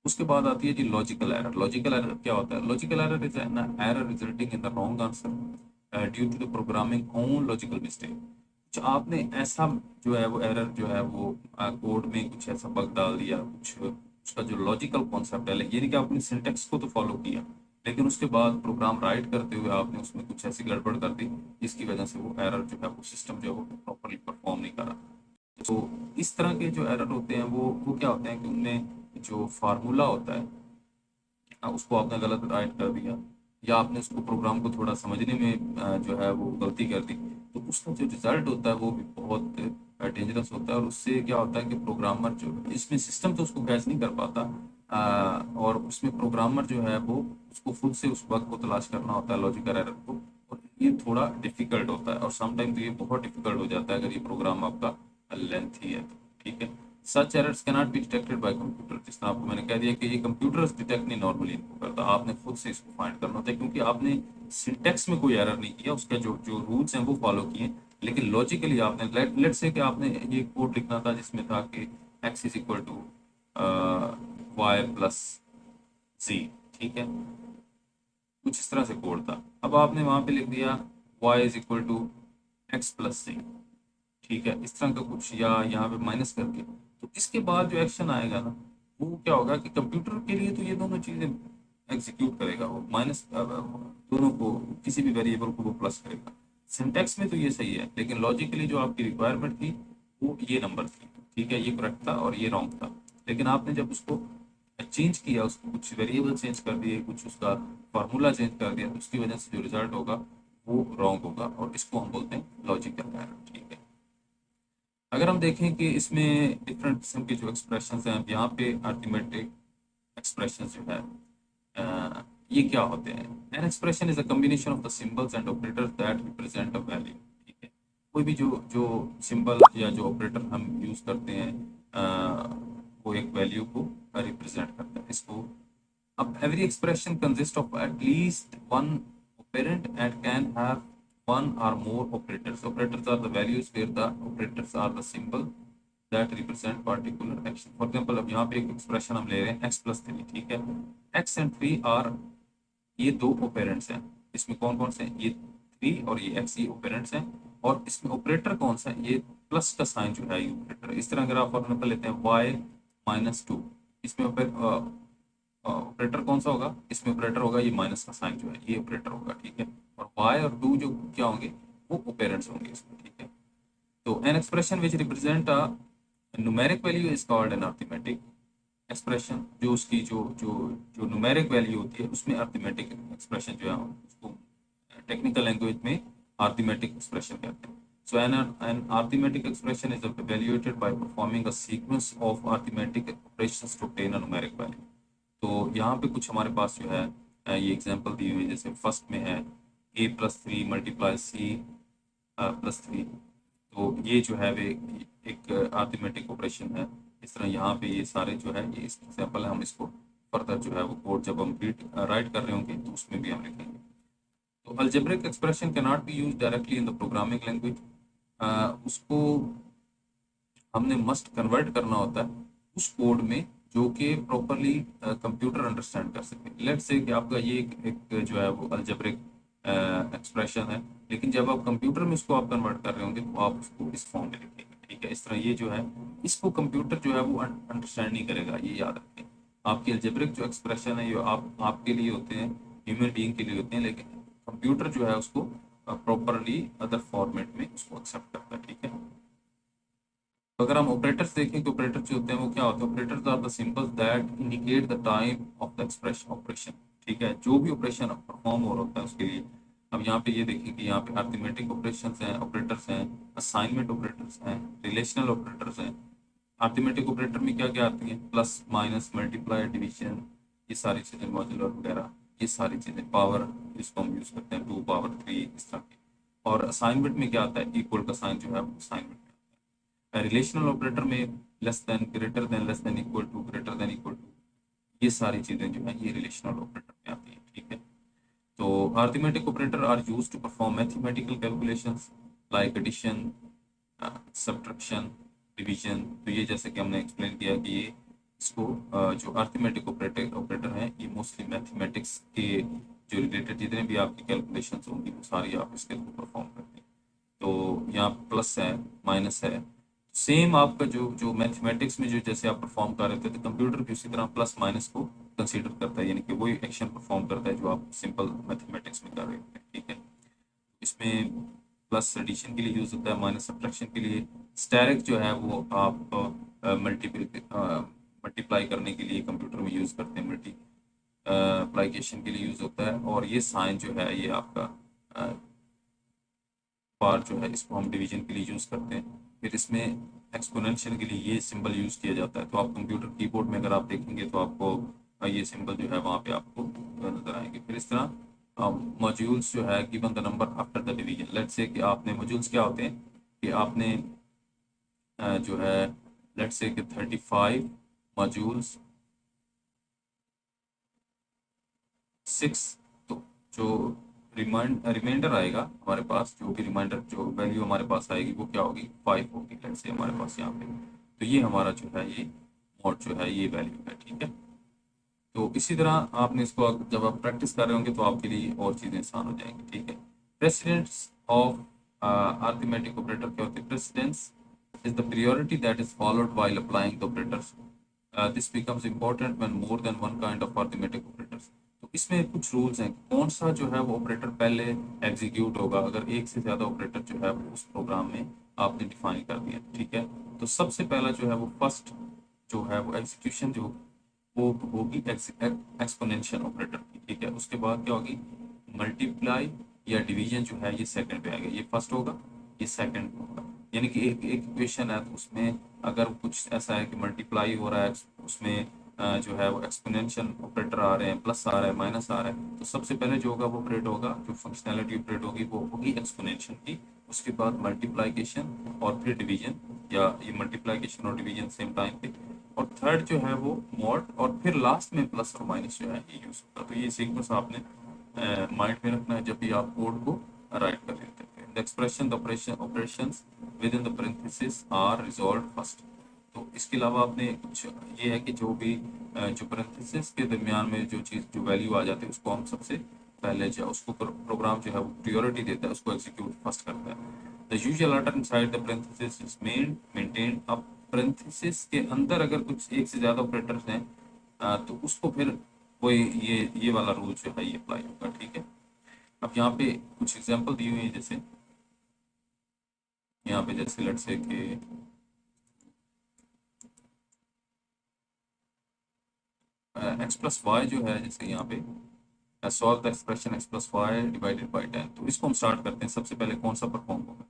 Speaker 1: उसके बाद आती है जी लॉजिकल एरर। लॉजिकल एरर क्या होता है? Logical error is an error resulting in the wrong answer due to the programming own logical mistake. कुछ आपने ऐसा जो है वो एरर जो है वो कोड में कुछ ऐसा बग डाल दिया, कुछ उसका जो लॉजिकल कॉन्सेप्ट है, यानी कि आपने सिंटेक्स को तो फॉलो किया लेकिन उसके बाद प्रोग्राम राइट करते हुए आपने उसमें कुछ ऐसी गड़बड़ कर दी जिसकी वजह से वो एरर जो है वो सिस्टम जो है वो प्रॉपरली परफॉर्म नहीं कर रहा। तो इस तरह के जो एरर होते हैं वो क्या होते हैं कि उनमें जो फार्मूला होता है उसको आपने गलत राइट कर दिया, या आपने उसको प्रोग्राम को थोड़ा समझने में जो है वो गलती कर दी, तो उसका जो रिजल्ट होता है वो भी बहुत डेंजरस होता है। और उससे क्या होता है कि प्रोग्रामर जो इसमें सिस्टम तो उसको कैच नहीं कर पाता, और उसमें प्रोग्रामर जो है वो उसको खुद से उस बग को तलाश करना होता है, लॉजिकल एरर को, और ये थोड़ा डिफिकल्ट होता है और समटाइम तो ये बहुत डिफिकल्ट हो जाता है अगर ये प्रोग्राम आपका लेंथी है तो। ठीक है, such errors can not be detected by computer. जिस तरह आपको मैंने कह दिया कि ये कंप्यूटर डिटेक्ट नहीं नॉर्मली इनको करता, आपने खुद से इसको फाइंड करना होता है, क्योंकि आपने सिंटेक्स में कोई एरर नहीं किया, उसका जो जो रूल्स हैं वो फॉलो किए, लेकिन लॉजिकली आपने लेट से कि आपने ये कोड लिखना था जिसमें था कि X is equal to Y plus Z. ठीक है, कुछ इस तरह से कोड था। अब आपने वहां पे लिख दिया Y is equal to X plus Z. ठीक है, इस तरह का कुछ, या यहाँ पे माइनस करके, तो इसके बाद जो एक्शन आएगा ना वो क्या होगा कि कंप्यूटर के लिए तो ये दोनों चीजें एग्जीक्यूट करेगा, वो माइनस दोनों को, किसी भी वेरिएबल को वो प्लस करेगा। सिंटेक्स में तो ये सही है, लेकिन लॉजिकली जो आपकी रिक्वायरमेंट थी वो ये नंबर थी। ठीक है, ये करेक्ट था और ये रॉन्ग था, लेकिन आपने जब उसको चेंज किया, उसको कुछ वेरिएबल चेंज कर दिए, कुछ उसका फार्मूला चेंज कर दिया, तो उसकी वजह से जो रिजल्ट होगा वो रॉन्ग होगा, और इसको हम बोलते हैं लॉजिकल एरर। ठीक है, अगर हम देखें कि इसमें डिफरेंट किस्म के जो एक्सप्रेशन हैं, यहाँ पे अर्थमेटिक एक्सप्रेशन जो है ये क्या होते हैं? An expression is a combination of the symbols and operators that represent a value. ठीक है, कोई भी जो जो सिंबल या जो ऑपरेटर हम यूज करते हैं वो एक वैल्यू को रिप्रेजेंट करता है इसको। अब every expression consists of at least one operand and can have one or more operators. Operators are the values where the operators are the symbol that represent particular action. For example, अब यहाँ पे एक expression हम ले रहे हैं x plus 3, ठीक है। x and 3 are ये दो operands हैं। इसमें कौन कौन से हैं? ये 3 और ये x, ये operands हैं। और इसमें operator कौन सा है? ये प्लस का साइन जो है ये operator। इस तरह अगर आप फॉर एग्जाम्पल लेते हैं y minus 2, इसमें ऑपरेटर कौन सा होगा? इसमें ऑपरेटर होगा ये माइनस का साइन जो है ये ऑपरेटर होगा, ठीक है। और y और 2 जो क्या होंगे? वो ऑपरेंड्स होंगे इसमें, ठीक है। तो an expression which represent a numeric value is called N arithmetic expression. जो उसकी जो जो जो न्यूमेरिक वैल्यू होती है उसमें अरिथमेटिक एक्सप्रेशन जो है उसको टेक्निकल लैंग्वेज में अरिथमेटिक एक्सप्रेशन कहते हैं। So an arithmetic expression is evaluated by performing a sequence of arithmetic operations to obtain a numeric value. तो यहाँ पे कुछ हमारे पास जो है ये एग्जांपल दी हुई है। जैसे फर्स्ट में है a plus 3 multiply c plus 3। तो ये जो है वे एक अरिथमेटिक ऑपरेशन है। इस तरह यहाँ पे ये सारे जो है ये एग्जांपल है। हम इसको फर्दर जो है वो कोड जब हम राइट कर रहे होंगे तो उसमें भी हम लिखेंगे। तो algebraic expression can not B use directly in the programming language. उसको हमने मस्ट कन्वर्ट करना होता है उस कोड में जो कि प्रॉपरली कंप्यूटर अंडरस्टैंड कर सके। लेट्स से कि आपका ये एक जो है वो अलजेब्रिक एक्सप्रेशन है, लेकिन जब आप कंप्यूटर में इसको आप कन्वर्ट कर रहे होंगे तो आप उसको इस फॉर्म में लिखेंगे, ठीक है। इस तरह ये जो है इसको कंप्यूटर जो है वो अंडरस्टैंड नहीं करेगा, ये याद रखें। आपकी अलजेब्रिक जो एक्सप्रेशन है ये आपके लिए होते हैं, ह्यूमन बीइंग के लिए होते हैं, लेकिन कंप्यूटर जो है उसको प्रॉपरली अदर फॉर्मेट में उसको एक्सेप्ट करता है, ठीक है। तो अगर हम ऑपरेटर्स देखें तो ऑपरेटर जो होते हैं वो क्या होते हैं? Operators are the symbols that indicate the time of the expression operation, ठीक है। जो भी ऑपरेशन परफॉर्म हो रहा होता है उसके लिए। अब यहाँ पे ये देखें कि यहाँ पे अरिथमेटिक ऑपरेशंस हैं, ऑपरेटर्स हैं, असाइनमेंट ऑपरेटर्स हैं, रिलेशनल ऑपरेटर्स हैं। अरिथमेटिक ऑपरेटर में क्या क्या आती हैं? प्लस, माइनस, मल्टीप्लाई, डिवीजन, ये सारी चीज़ें, मॉड्यूलर वगैरह, ये सारी चीज़ें। पावर जिसको हम यूज़ करते हैं 2 पावर 3 इस तरह की। और असाइनमेंट में क्या आता है? इक्वल का साइन जो है वो असाइनमेंट में। रिलेशनल ऑपरेटर में less than, greater than, less than, equal to, greater than, equal to, ये सारी चीज़ें जो है ये रिलेशनल ऑपरेटर में आती हैं, ठीक है। तो arithmetic operator are used to perform mathematical calculations like addition, subtraction, division. तो ये जैसे कि हमने एक्सप्लेन किया कि ये इसको जो अरिथमेटिक ऑपरेटर हैं ये मोस्टली मैथमेटिक्स के जो रिलेटेड जितने भी आपकी कैलकुलेशंस होंगी वो सारी आप इसके थ्रू परफॉर्म करते हैं। तो यहाँ प्लस है, माइनस है, सेम आपका जो जो मैथमेटिक्स में जो जैसे आप परफॉर्म कर रहे थे तो कंप्यूटर भी उसी तरह प्लस माइनस को कंसीडर करता है, यानी कि वही एक्शन परफॉर्म करता है जो आप सिंपल मैथमेटिक्स में कर रहे होते हैं, ठीक है। इसमें प्लस एडिशन के लिए यूज होता है, माइनस सब्ट्रैक्शन के लिए। स्टैरिक जो है वो आप मल्टीप्लाई करने के लिए कंप्यूटर में यूज करते हैं, मल्टीप्लाइकेशन के लिए यूज होता है। और ये साइन जो है ये आपका पार जो है इसको हम डिवीजन के लिए यूज करते हैं। फिर इसमें एक्सपोनेंशियल के लिए ये सिंबल यूज किया जाता है। तो आप कंप्यूटर कीबोर्ड में अगर आप देखेंगे तो आपको ये सिंबल जो है वहाँ पे आपको नजर आएंगे। फिर इस तरह मॉड्यूल्स जो है given the number after the division. Let's say कि आपने मॉड्यूल्स क्या होते हैं कि आपने जो है लेट्स से कि 35 मॉड्यूल्स 6, तो जो रिमाइंडर आएगा हमारे पास, जो भी रिमाइंडर जो वैल्यू हमारे पास आएगी वो क्या होगी? 5 होगी। लेट्स से हमारे पास यहाँ पे तो ये हमारा जो है ये मॉड जो है ये वैल्यू है, ठीक है। तो इसी तरह आपने इसको जब आप प्रैक्टिस कर रहे होंगे तो आपके लिए और चीज़ें आसान हो जाएंगी, ठीक है। प्रेसिडेंस ऑफ अरिथमेटिक ऑपरेटर क्या होते हैं? Precedence is the priority that is followed while applying the operators. This becomes important when more than one kind of arithmetic operators. तो इसमें कुछ रूल्स हैं कौन सा जो है वो ऑपरेटर पहले एग्जीक्यूट होगा अगर एक से ज़्यादा ऑपरेटर जो है वो उस प्रोग्राम में आपने डिफाइन कर दिया, ठीक है। तो सबसे पहला जो है वो फर्स्ट जो है वो एग्जीक्यूशन जो वो होगी एक्सपोनेंशियल ऑपरेटर की, ठीक है। उसके बाद क्या होगी? मल्टीप्लाई या डिवीजन जो है ये सेकंड पे आएगा, ये फर्स्ट होगा, ये सेकंड होगा। यानी कि एक इक्वेशन है तो उसमें अगर कुछ ऐसा है कि मल्टीप्लाई हो रहा है उसमें जो है वो एक्सपोनेंशियल ऑपरेटर आ रहे हैं, प्लस आ रहा है, माइनस आ रहा है, तो सबसे पहले जो होगा वो ऑपरेट होगा, जो फंक्शनैलिटी ऑपरेट होगी वो होगी एक्सपोनेंशियल की। उसके बाद मल्टीप्लाइकेशन और फिर डिवीजन, या ये मल्टीप्लाइकेशन और डिवीजन सेम टाइम पे, और थर्ड जो है वो मॉड, और फिर लास्ट में प्लस और माइनस जो है ये यूज होता है। तो ये सीक्वेंस आपने माइंड में रखना है जब भी आप कोड को राइट कर रहे थे। The expression the operations within the parentheses are resolve first. तो इसके अलावा आपने कुछ ये है कि जो भी जो parentheses के दरमियान में जो चीज़ जो वैल्यू आ जाती है उसको हम सबसे पहले जो उसको प्रोग्राम जो है वो प्रायोरिटी देता है, उसको एग्जीक्यूट फर्स्ट करता है। The usual order inside the parentheses is maintain. अब parentheses के अंदर अगर कुछ एक से ज़्यादा ऑपरेटर्स हैं तो उसको फिर कोई ये वाला रूल जो है ये अप्लाई होगा, ठीक है। अब यहाँ पे कुछ एग्जांपल दी हुई है, जैसे यहाँ पे जैसे लेट्स से कि एक्स प्लस वाई जो है, जैसे यहाँ पे solve the expression x plus y divided by 10। तो इसको हम स्टार्ट करते हैं, सबसे पहले कौन सा परफॉर्म होगा।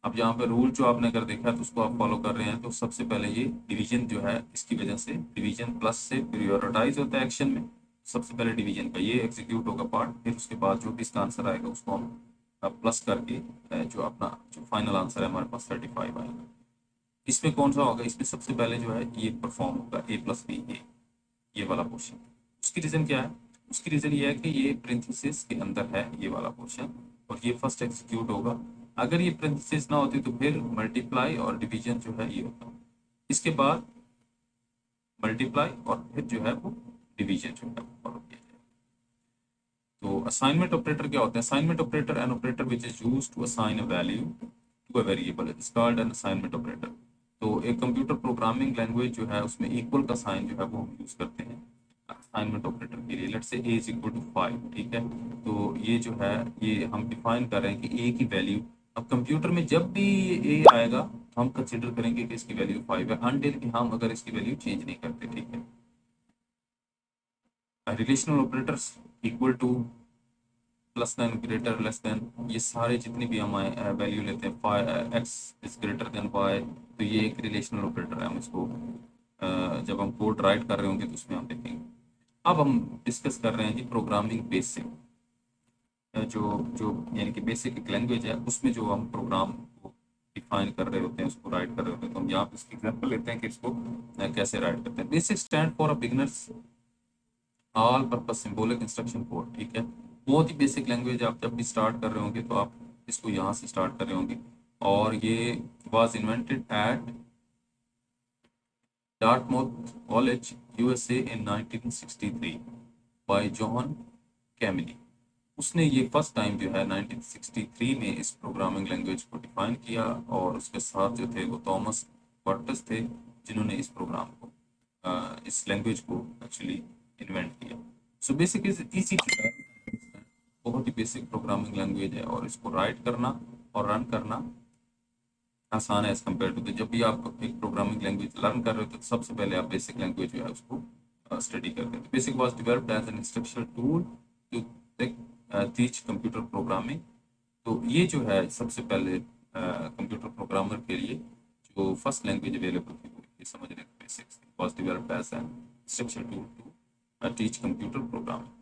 Speaker 1: अब यहाँ पे रूल जो आपने अगर देखा है तो उसको आप फॉलो कर रहे हैं, तो सबसे पहले ये डिवीजन जो है इसकी वजह से डिवीजन प्लस से प्रायोरिटाइज होता है एक्शन में। सबसे पहले डिवीजन का ये एग्जीक्यूट होगा पार्ट, फिर उसके बाद जो भी इसका आंसर आएगा उसको हम प्लस करके जो अपना जो फाइनल आंसर है हमारे पास 35 आएगा। इसमें कौन सा होगा, इसमें सबसे पहले जो है ये परफॉर्म होगा ए प्लस बी ए, ये वाला पोर्शन। उसकी रीजन क्या है, उसकी रीजन ये है कि ये प्रिंथेसिस के अंदर है ये वाला पोर्शन, और ये फर्स्ट एग्जीक्यूट होगा। अगर ये प्रिंथेसिस ना होती तो फिर मल्टीप्लाई और डिवीजन जो है ये होता, इसके बाद मल्टीप्लाई और फिर जो है वो डिवीजन जो है फॉलो किया जाएगा। तो असाइनमेंट ऑपरेटर क्या होता है, assignment operator an operator which is used to assign a value to a variable is called an assignment operator. तो एक कंप्यूटर प्रोग्रामिंग लैंग्वेज जो है उसमें इक्वल का साइन जो है वो हम यूज करते हैं असाइनमेंट ऑपरेटर के लिए। Let's say a is equal to 5, ठीक है। तो ये जो है ये हम डिफाइन कर रहे हैं कि a की वैल्यू, अब कंप्यूटर में जब भी ये a आएगा तो हम कंसिडर करेंगे कि इसकी वैल्यू 5 है, अनटिल कि हम अगर इसकी वैल्यू चेंज नहीं करते, ठीक है। Relational operators equal to, plus than, greater, less than, ये सारे जितने भी हम वैल्यू लेते हैं, x is greater than y, तो ये एक रिलेशनल ऑपरेटर है। हम इसको जब हम कोड राइट कर रहे होंगे तो उसमें हम देखेंगे। अब हम डिस्कस कर रहे हैं जी प्रोग्रामिंग बेसिक, जो जो यानी कि बेसिक एक लैंग्वेज है उसमें जो हम प्रोग्राम को डिफाइन कर रहे होते हैं, उसको राइट कर रहे होते हैं। तो हम यहाँ पे इसकी एग्जांपल लेते हैं कि इसको कैसे राइट करते हैं। Basic stand for a beginners all purpose symbolic instruction code, ठीक है। बहुत ही बेसिक लैंग्वेज, आप जब भी स्टार्ट कर रहे होंगे तो आप इसको यहाँ से स्टार्ट कर रहे होंगे। और ये was invented at Dartmouth College USA in 1963 by John Kemeny. उसने ये फर्स्ट टाइम जो है 1963 में इस प्रोग्रामिंग लैंग्वेज को डिफाइन किया, और उसके साथ जो थे वो थॉमस वर्टस थे जिन्होंने इस प्रोग्राम को इस लैंग्वेज को एक्चुअली इन्वेंट किया। सो बेसिक इज इजी, बहुत ही बेसिक प्रोग्रामिंग लैंग्वेज है, और इसको राइट करना और रन करना आसान है एज कम्पेयर टू। जब भी आप एक प्रोग्रामिंग लैंग्वेज लर्न कर रहे हो तो सबसे पहले आप बेसिक लैंग्वेज जो है उसको स्टडी करते हैं। BASIC was developed as an instructional tool to teach computer programming. तो ये जो है सबसे पहले कंप्यूटर प्रोग्रामर के लिए जो फर्स्ट लैंग्वेज अवेलेबल थी वो ये समझ रहे basics was developed as an instructional tool to teach computer programming.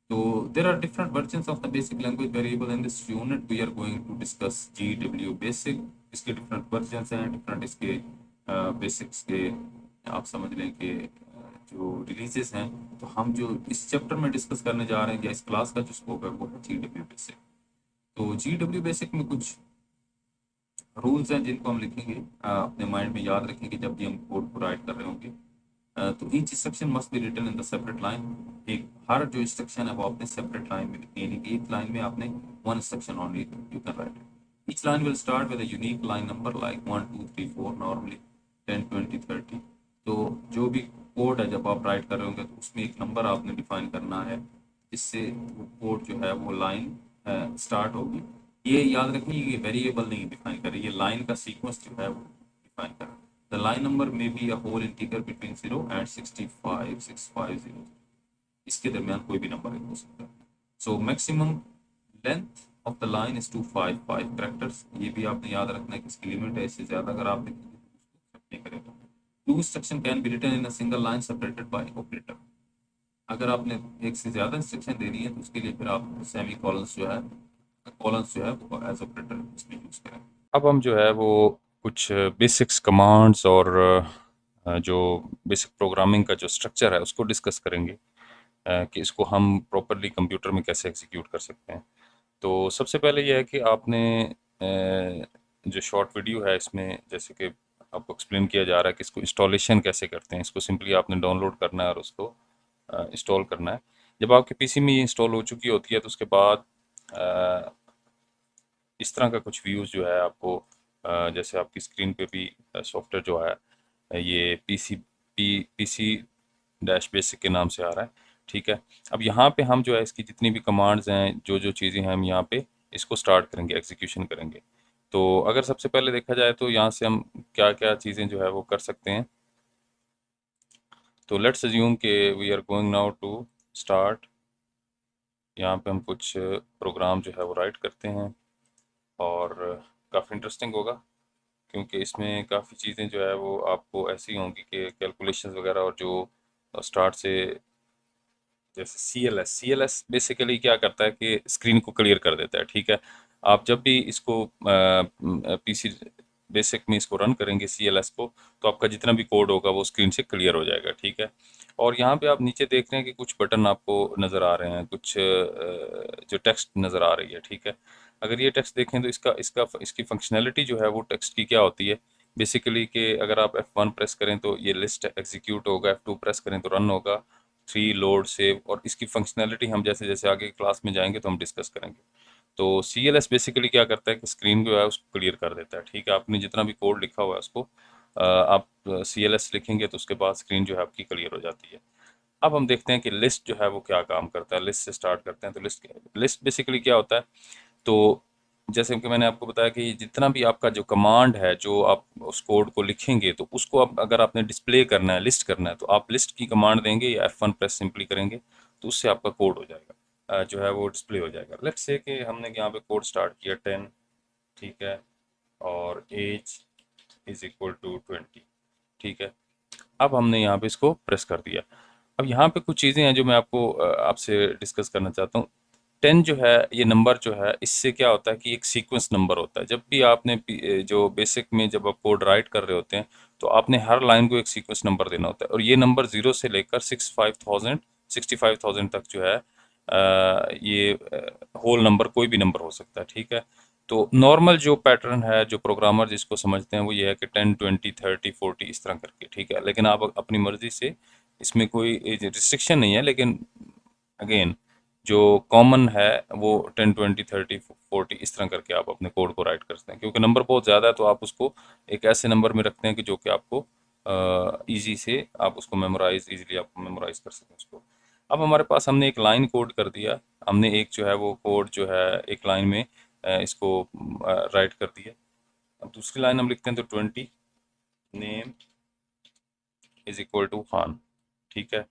Speaker 1: So there are different versions of the basic language variable. In this unit we are going to discuss GW basic, इसके different versions हैं, different इसके basics के आप समझ लें कि जो releases हैं। तो हम जो इस चैप्टर में डिस्कस करने जा रहे हैं या इस क्लास का जो स्कोप है वो है GW basic। तो GW basic में कुछ रूल्स हैं जिनको हम लिखेंगे, अपने माइंड में याद रखेंगे जब भी हम कोड को राइट कर रहे होंगे। तो each instruction must be written in the separate line. एक हर जो इंस्ट्रक्शन है वो आपने सेपरेट लाइन में लिखनी है, यानी कि एक लाइन में आपने one instruction only you can write. Each line will start with a unique line number like 1 2 3 4, normally 10 20 30। तो जो भी कोड है जब आप राइट कर रहे होंगे तो उसमें एक नंबर आपने डिफाइन करना है, इससे वो कोड जो है वो लाइन स्टार्ट होगी। ये याद रखिए ये वेरिएबल नहीं डिफाइन कर रही, ये लाइन का सीक्वेंस जो है वो डिफाइन कर रहा है। The line number may be a whole integer between 0 and 65 650। इसके दरमियान कोई भी नंबर हो सकता है। So maximum length of the line is 255 characters। ये भी आपने याद रखना है कि इसकी लिमिट है, इससे ज़्यादा अगर आप लिखेंगे तो उसको accept नहीं करेगा। Two instruction can be written in a single line separated by operator। अगर आपने एक से ज़्यादा इंस्ट्रक्शन देनी है तो उसके लिए फिर आप सेमी कॉलन्स जो है वो एज ऑपरेटर इसमें यूज़ करें। अब हम जो है वो कुछ बेसिक्स कमांड्स और जो बेसिक प्रोग्रामिंग का जो स्ट्रक्चर है उसको डिस्कस करेंगे कि इसको हम प्रॉपरली कंप्यूटर में कैसे एग्जीक्यूट कर सकते हैं। तो सबसे पहले ये है कि आपने जो शॉर्ट वीडियो है इसमें जैसे कि आपको एक्सप्लेन किया जा रहा है कि इसको इंस्टॉलेशन कैसे करते हैं। इसको सिंपली आपने डाउनलोड करना है और उसको इंस्टॉल करना है। जब आपके पीसी में ये इंस्टॉल हो चुकी होती है तो उसके बाद अ, इस तरह का कुछ व्यूज़ जो है आपको जैसे आपकी स्क्रीन पे भी सॉफ्टवेयर जो है ये पीसी डैश बेसिक के नाम से आ रहा है। ठीक है, अब यहाँ पे हम जो है इसकी जितनी भी कमांड्स हैं जो चीज़ें हैं हम यहाँ पे इसको स्टार्ट करेंगे, एग्जीक्यूशन करेंगे। तो अगर सबसे पहले देखा जाए तो यहाँ से हम क्या क्या चीज़ें जो है वो कर सकते हैं। तो लेट्स अज्यूम कि we are going now to start. यहाँ पे हम कुछ प्रोग्राम जो है वो राइट करते हैं और काफ़ी इंटरेस्टिंग होगा क्योंकि इसमें काफ़ी चीज़ें जो है वो आपको ऐसी होंगी कि कैलकुलेशंस वगैरह और जो स्टार्ट से जैसे सी एल एस बेसिकली क्या करता है कि स्क्रीन को क्लियर कर देता है। ठीक है, आप जब भी इसको पीसी बेसिक में इसको रन करेंगे सी एल एस को तो आपका जितना भी कोड होगा वो स्क्रीन से क्लियर हो जाएगा। ठीक है, और यहाँ पे आप नीचे देख रहे हैं कि कुछ बटन आपको नज़र आ रहे हैं, कुछ जो टेक्स्ट नज़र आ रही है। ठीक है, अगर ये टेक्स्ट देखें तो इसका इसका इसकी फंक्शनैलिटी जो है वो टेक्स्ट की क्या होती है बेसिकली कि अगर आप F1 प्रेस करें तो ये लिस्ट एग्जीक्यूट होगा, F2 प्रेस करें तो रन होगा, 3 लोड सेव, और इसकी फंक्शनैलिटी हम जैसे जैसे आगे क्लास में जाएंगे तो हम डिस्कस करेंगे। तो सी एल एस बेसिकली क्या करता है कि स्क्रीन जो है उसको क्लियर कर देता है। ठीक है, आपने जितना भी कोड लिखा हुआ है उसको आप सी एल एस लिखेंगे तो उसके बाद स्क्रीन जो है आपकी क्लियर हो जाती है। अब हम देखते हैं कि लिस्ट जो है वो क्या काम करता है। लिस्ट से स्टार्ट करते हैं। तो लिस्ट बेसिकली क्या होता है, तो जैसे कि मैंने आपको बताया कि जितना भी आपका जो कमांड है जो आप उस कोड को लिखेंगे तो उसको आप अगर आपने डिस्प्ले करना है, लिस्ट करना है, तो आप लिस्ट की कमांड देंगे या F1 प्रेस सिंपली करेंगे तो उससे आपका कोड हो जाएगा, जो है वो डिस्प्ले हो जाएगा। लेट्स से कि हमने यहाँ पे कोड स्टार्ट किया 10। ठीक है, और एज इज इक्वल टू 20। ठीक है, अब हमने यहाँ पे इसको प्रेस कर दिया। अब यहाँ पे कुछ चीज़ें हैं जो मैं आपको आपसे डिस्कस करना चाहता हूँ। 10 जो है ये नंबर जो है इससे क्या होता है कि एक सीक्वेंस नंबर होता है। जब भी आपने जो बेसिक में जब आप कोड राइट कर रहे होते हैं तो आपने हर लाइन को एक सीक्वेंस नंबर देना होता है, और ये नंबर 0 से लेकर 65,000 तक जो है ये होल नंबर कोई भी नंबर हो सकता है। ठीक है, तो नॉर्मल जो पैटर्न है जो प्रोग्रामर जिसको समझते हैं वो ये है कि 10, 20, 30, 40 इस तरह करके। ठीक है, लेकिन आप अपनी मर्जी से, इसमें कोई रिस्ट्रिक्शन नहीं है, लेकिन अगेन जो कॉमन है वो 10, 20, 30, 40 इस तरह करके आप अपने कोड को राइट करते हैं। क्योंकि नंबर बहुत ज़्यादा है तो आप उसको एक ऐसे नंबर में रखते हैं कि जो कि आपको ईजी से आप उसको मेमोराइज ईजिली आप मेमोराइज कर सकें उसको। अब हमारे पास हमने एक लाइन कोड कर दिया, हमने एक जो है वो कोड जो है एक लाइन में इसको राइट कर दिया। अब दूसरी लाइन हम लिखते हैं तो 20 name is equal to Khan. ठीक है,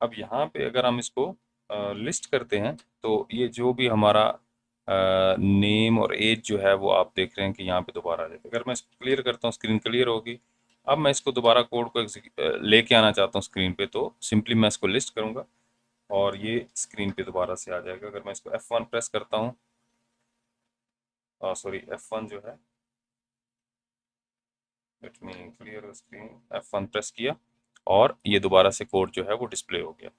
Speaker 1: अब यहाँ पे अगर हम इसको लिस्ट करते हैं तो ये जो भी हमारा नेम और एज जो है वो आप देख रहे हैं कि यहाँ पे दोबारा आ जाएगा। अगर मैं इसको क्लियर करता हूँ स्क्रीन क्लियर होगी। अब मैं इसको दोबारा कोड को लेके आना चाहता हूँ स्क्रीन पे तो सिंपली मैं इसको लिस्ट करूँगा और ये स्क्रीन पे दोबारा से आ जाएगा। अगर मैं इसको F1 प्रेस करता हूँ, सॉरी F1 जो है, let me clear screen, F1 press किया और ये दोबारा से कोड जो है वो डिस्प्ले हो गया।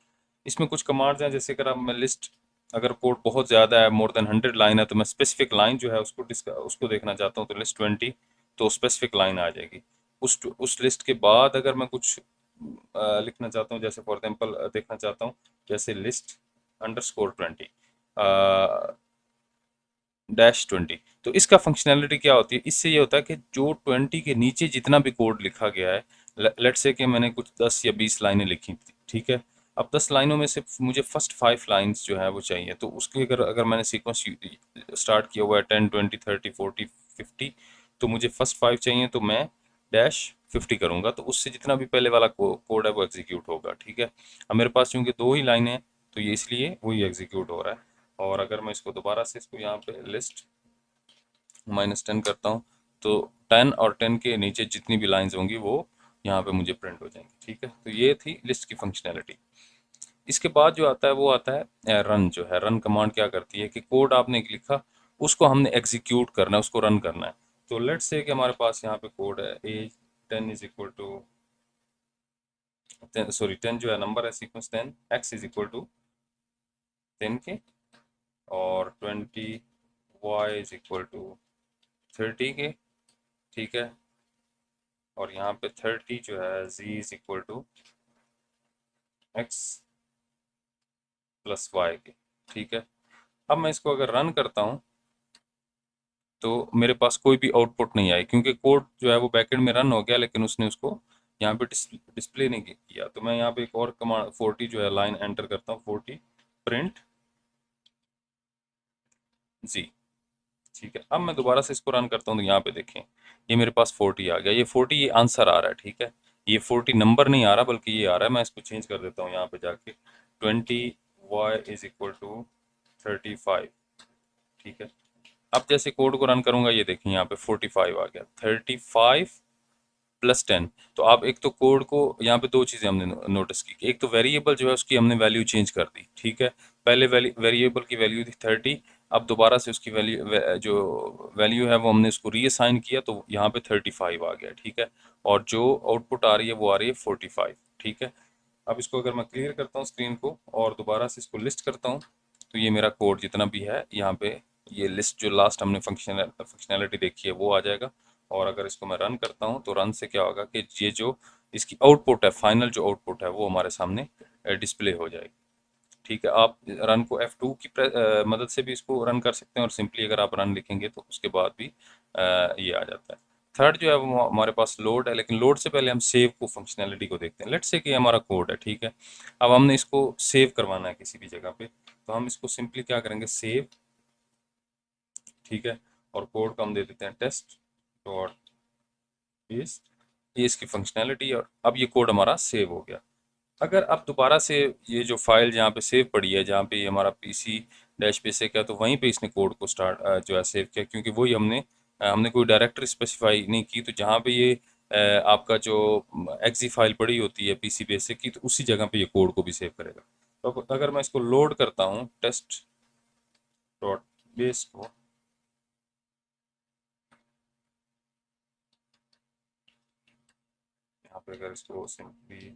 Speaker 1: इसमें कुछ कमांड्स हैं जैसे अगर अब मैं लिस्ट, अगर कोड बहुत ज़्यादा है मोर देन 100 लाइन है तो मैं स्पेसिफिक लाइन जो है उसको देखना चाहता हूँ तो लिस्ट 20, तो स्पेसिफिक लाइन आ जाएगी। उस लिस्ट के बाद अगर मैं कुछ लिखना चाहता हूँ, जैसे फॉर एग्जांपल देखना चाहता हूँ जैसे लिस्ट अंडरस्कोर 20 डैश 20, तो इसका फंक्शनैलिटी क्या होती है, इससे ये होता है कि जो 20 के नीचे जितना भी कोड लिखा गया है, लेट्स से कि मैंने कुछ 10 या 20 लाइनें लिखी थी। ठीक है, अब 10 लाइनों में से मुझे फर्स्ट 5 लाइंस जो है वो चाहिए, तो उसके अगर अगर मैंने सीक्वेंस स्टार्ट किया हुआ है 10, 20, 30, 40, 50, तो मुझे फर्स्ट 5 चाहिए तो मैं डैश 50 करूंगा तो उससे जितना भी पहले वाला कोड है वो एग्जीक्यूट होगा। ठीक है, अब मेरे पास चूंकि दो ही लाइनें हैं तो ये इसलिए वही एग्जीक्यूट हो रहा है। और अगर मैं इसको दोबारा से इसको यहाँ पे लिस्ट -10 करता हूँ तो 10 और 10 के नीचे जितनी भी लाइंस होंगी वो यहाँ पे मुझे प्रिंट हो जाएंगी। ठीक है, तो ये थी लिस्ट की फंक्शनैलिटी। इसके बाद जो आता है वो आता है रन। जो है रन कमांड क्या करती है कि कोड आपने लिखा उसको हमने एग्जीक्यूट करना है, उसको रन करना है। तो लेट्स से कि हमारे पास यहाँ पे कोड है एज 10 इज इक्वल टू 10 जो है नंबर है sequence 10, x is equal to 10 के, और 20 वाई इज इक्वल टू 30 के, ठीक है। और यहाँ पे 30 जो है Z is equal to X plus Y के, ठीक है। अब मैं इसको अगर रन करता हूँ तो मेरे पास कोई भी आउटपुट नहीं आई, क्योंकि कोड जो है वो बैकएंड में रन हो गया, लेकिन उसने उसको यहाँ पे डिस्प्ले नहीं किया। तो मैं यहाँ पे एक और कमांड 40 जो है लाइन एंटर करता हूँ, 40 प्रिंट जी, ठीक है। अब मैं दोबारा से इसको रन करता हूँ तो यहाँ पे देखें ये मेरे पास 40 आ गया, ये 40 ये आंसर आ रहा है, ठीक है। ये 40 नंबर नहीं आ रहा बल्कि ये आ रहा है। मैं इसको चेंज कर देता हूँ यहाँ पे जाके, 20 वाई इज इक्वल टू 35, ठीक है। अब जैसे कोड को रन करूंगा ये देखिए यहाँ पे 45 आ गया, 35 प्लस 10। तो आप एक तो कोड को यहाँ पे दो चीज़ें हमने नोटिस की, एक तो वेरिएबल जो है उसकी हमने वैल्यू चेंज कर दी, ठीक है। पहले वेरिएबल की वैल्यू थी 30, अब दोबारा से उसकी जो वैल्यू है वो हमने उसको रीअसाइन किया, तो यहाँ पे 35 आ गया, ठीक है। और जो आउटपुट आ रही है वो आ रही है 45, ठीक है। अब इसको अगर मैं क्लियर करता हूँ स्क्रीन को और दोबारा से इसको लिस्ट करता हूँ, तो ये मेरा कोड जितना भी है यहाँ पे, ये लिस्ट जो लास्ट हमने फंक्शनैलिटी देखी है वो आ जाएगा। और अगर इसको मैं रन करता हूँ तो रन से क्या होगा कि ये जो इसकी आउटपुट है, फाइनल जो आउटपुट है वो हमारे सामने डिस्प्ले हो जाएगी, ठीक है। आप रन को F2 की मदद से भी इसको रन कर सकते हैं, और सिंपली अगर आप रन लिखेंगे तो उसके बाद भी ये आ जाता है। थर्ड जो है वो हमारे पास लोड है, लेकिन लोड से पहले हम सेव को फंक्शनैलिटी को देखते हैं। लेट्स से कि हमारा कोड है, ठीक है। अब हमने इसको सेव करवाना है किसी भी जगह पे, तो हम इसको सिंपली क्या करेंगे, सेव, ठीक है। और कोड को हम दे देते हैं टेस्ट डॉट इस, ये इसकी फंक्शनैलिटी, और अब ये कोड हमारा सेव हो गया। अगर अब दोबारा से ये जो फाइल जहाँ पे सेव पड़ी है, जहाँ पे ये हमारा पीसी डैश बेसिक है, तो वहीं पे इसने कोड को स्टार्ट जो है सेव किया, क्योंकि वही हमने कोई डायरेक्टरी स्पेसिफाई नहीं की। तो जहाँ पे ये आपका जो एक्जी फाइल पड़ी होती है पीसी बेसिक की, तो उसी जगह पे ये कोड को भी सेव करेगा। तो अगर मैं इसको लोड करता हूँ टेस्ट डॉट बेस को, यहाँ पे अगर इसको सिंपली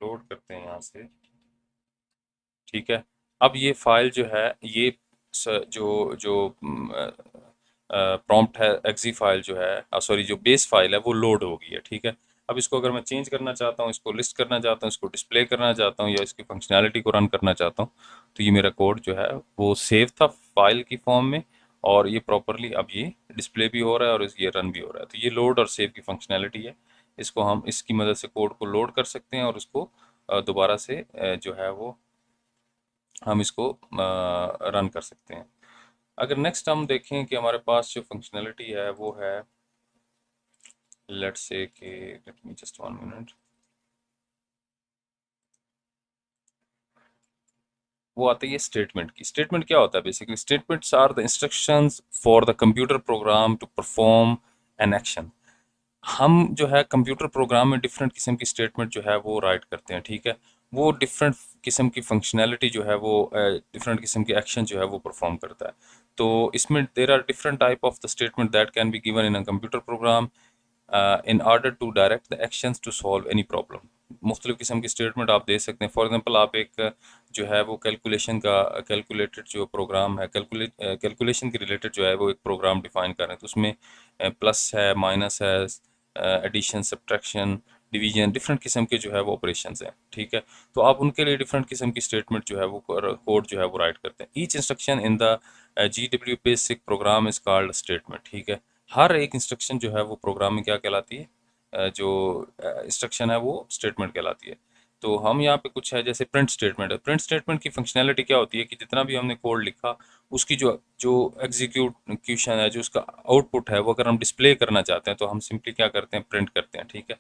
Speaker 1: लोड करते हैं यहाँ से, ठीक है। अब ये फाइल जो है ये जो जो प्रॉम्प्ट है एक्जी फाइल जो है, सॉरी जो बेस फाइल है वो लोड हो गई है, ठीक है। अब इसको अगर मैं चेंज करना चाहता हूँ, इसको लिस्ट करना चाहता हूँ, इसको डिस्प्ले करना चाहता हूँ, या इसकी फंक्शनैलिटी को रन करना चाहता हूँ, तो ये मेरा कोड जो है वो सेव था फाइल की फॉर्म में, और ये प्रॉपरली अब ये डिस्प्ले भी हो रहा है और ये रन भी हो रहा है। तो ये लोड और सेव की फंक्शनैलिटी है। इसको हम इसकी मदद से कोड को लोड कर सकते हैं और उसको दोबारा से जो है वो हम इसको रन कर सकते हैं। अगर नेक्स्ट हम देखें कि हमारे पास जो फंक्शनैलिटी है वो है, लेट्स से कि लेट मी जस्ट 1 मिनट, वो आती है स्टेटमेंट की। स्टेटमेंट क्या होता है basically, statements are the instructions for the computer program to perform an action. हम जो है कंप्यूटर प्रोग्राम में डिफरेंट किस्म की स्टेटमेंट जो है वो राइट करते हैं, ठीक है। वो डिफरेंट किस्म की फंक्शनैलिटी जो है वो डिफरेंट किस्म के एक्शन जो है वो परफॉर्म करता है। तो इसमें there are different type of the statement that can be given in a computer program in order to direct the actions to solve any problem. मुख्तलिफ किस्म की स्टेटमेंट आप दे सकते हैं। फॉर एग्जांपल आप एक जो है वो कैलकुलेशन का कैलकुलेटेड जो प्रोग्राम है, कैलकुलेशन के रिलेटेड जो है वो एक प्रोग्राम डिफाइन कर रहे हैं, तो उसमें प्लस है, माइनस है, एडिशन, सब्ट्रैक्शन, डिवीजन, डिफरेंट किस्म के जो है वो ऑपरेशंस हैं, ठीक है। तो आप उनके लिए डिफरेंट किस्म की स्टेटमेंट जो है वो कोड जो है वो राइट करते हैं। Each instruction in the GW basic programme is called statement, ठीक है। हर एक इंस्ट्रक्शन जो है वो प्रोग्राम में क्या कहलाती है, जो इंस्ट्रक्शन है वो स्टेटमेंट कहलाती है। तो हम यहाँ पे कुछ है जैसे प्रिंट स्टेटमेंट है। प्रिंट स्टेटमेंट की फंक्शनैलिटी क्या होती है कि जितना भी हमने कोड लिखा उसकी जो जो एग्जीक्यूशन है, जो उसका आउटपुट है, वो अगर हम डिस्प्ले करना चाहते हैं तो हम सिंपली क्या करते हैं, प्रिंट करते हैं, ठीक है।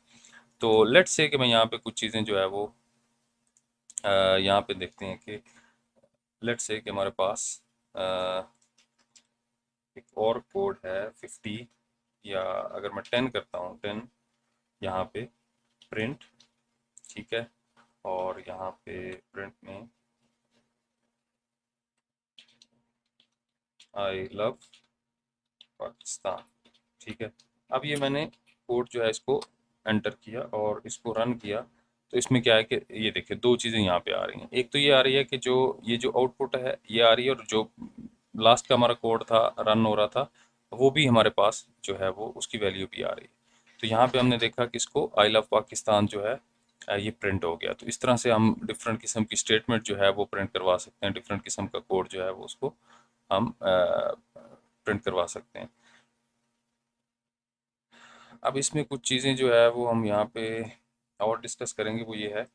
Speaker 1: तो लेट्स से कि मैं यहाँ पे कुछ चीज़ें जो है वो यहाँ पे देखते हैं कि लेट्स से कि हमारे पास एक और कोड है 50, या अगर मैं 10 करता हूँ 10, यहाँ पे प्रिंट, ठीक है। और यहाँ पे प्रिंट में आई लव पाकिस्तान। ठीक है, अब ये मैंने कोड जो है इसको एंटर किया और इसको रन किया। तो इसमें क्या है कि ये देखिए दो चीज़ें यहाँ पे आ रही हैं। एक तो ये आ रही है कि जो ये जो आउटपुट है ये आ रही है, और जो लास्ट का हमारा कोड था रन हो रहा था वो भी हमारे पास जो है वो उसकी वैल्यू भी आ रही है। तो यहाँ पे हमने देखा कि इसको आई लव पाकिस्तान जो है ये प्रिंट हो गया। तो इस तरह से हम डिफरेंट किस्म की स्टेटमेंट जो है वो प्रिंट करवा सकते हैं, डिफरेंट किस्म का कोड जो है वो उसको हम प्रिंट करवा सकते हैं। अब इसमें कुछ चीज़ें जो है वो हम यहाँ पे और डिस्कस करेंगे, वो ये है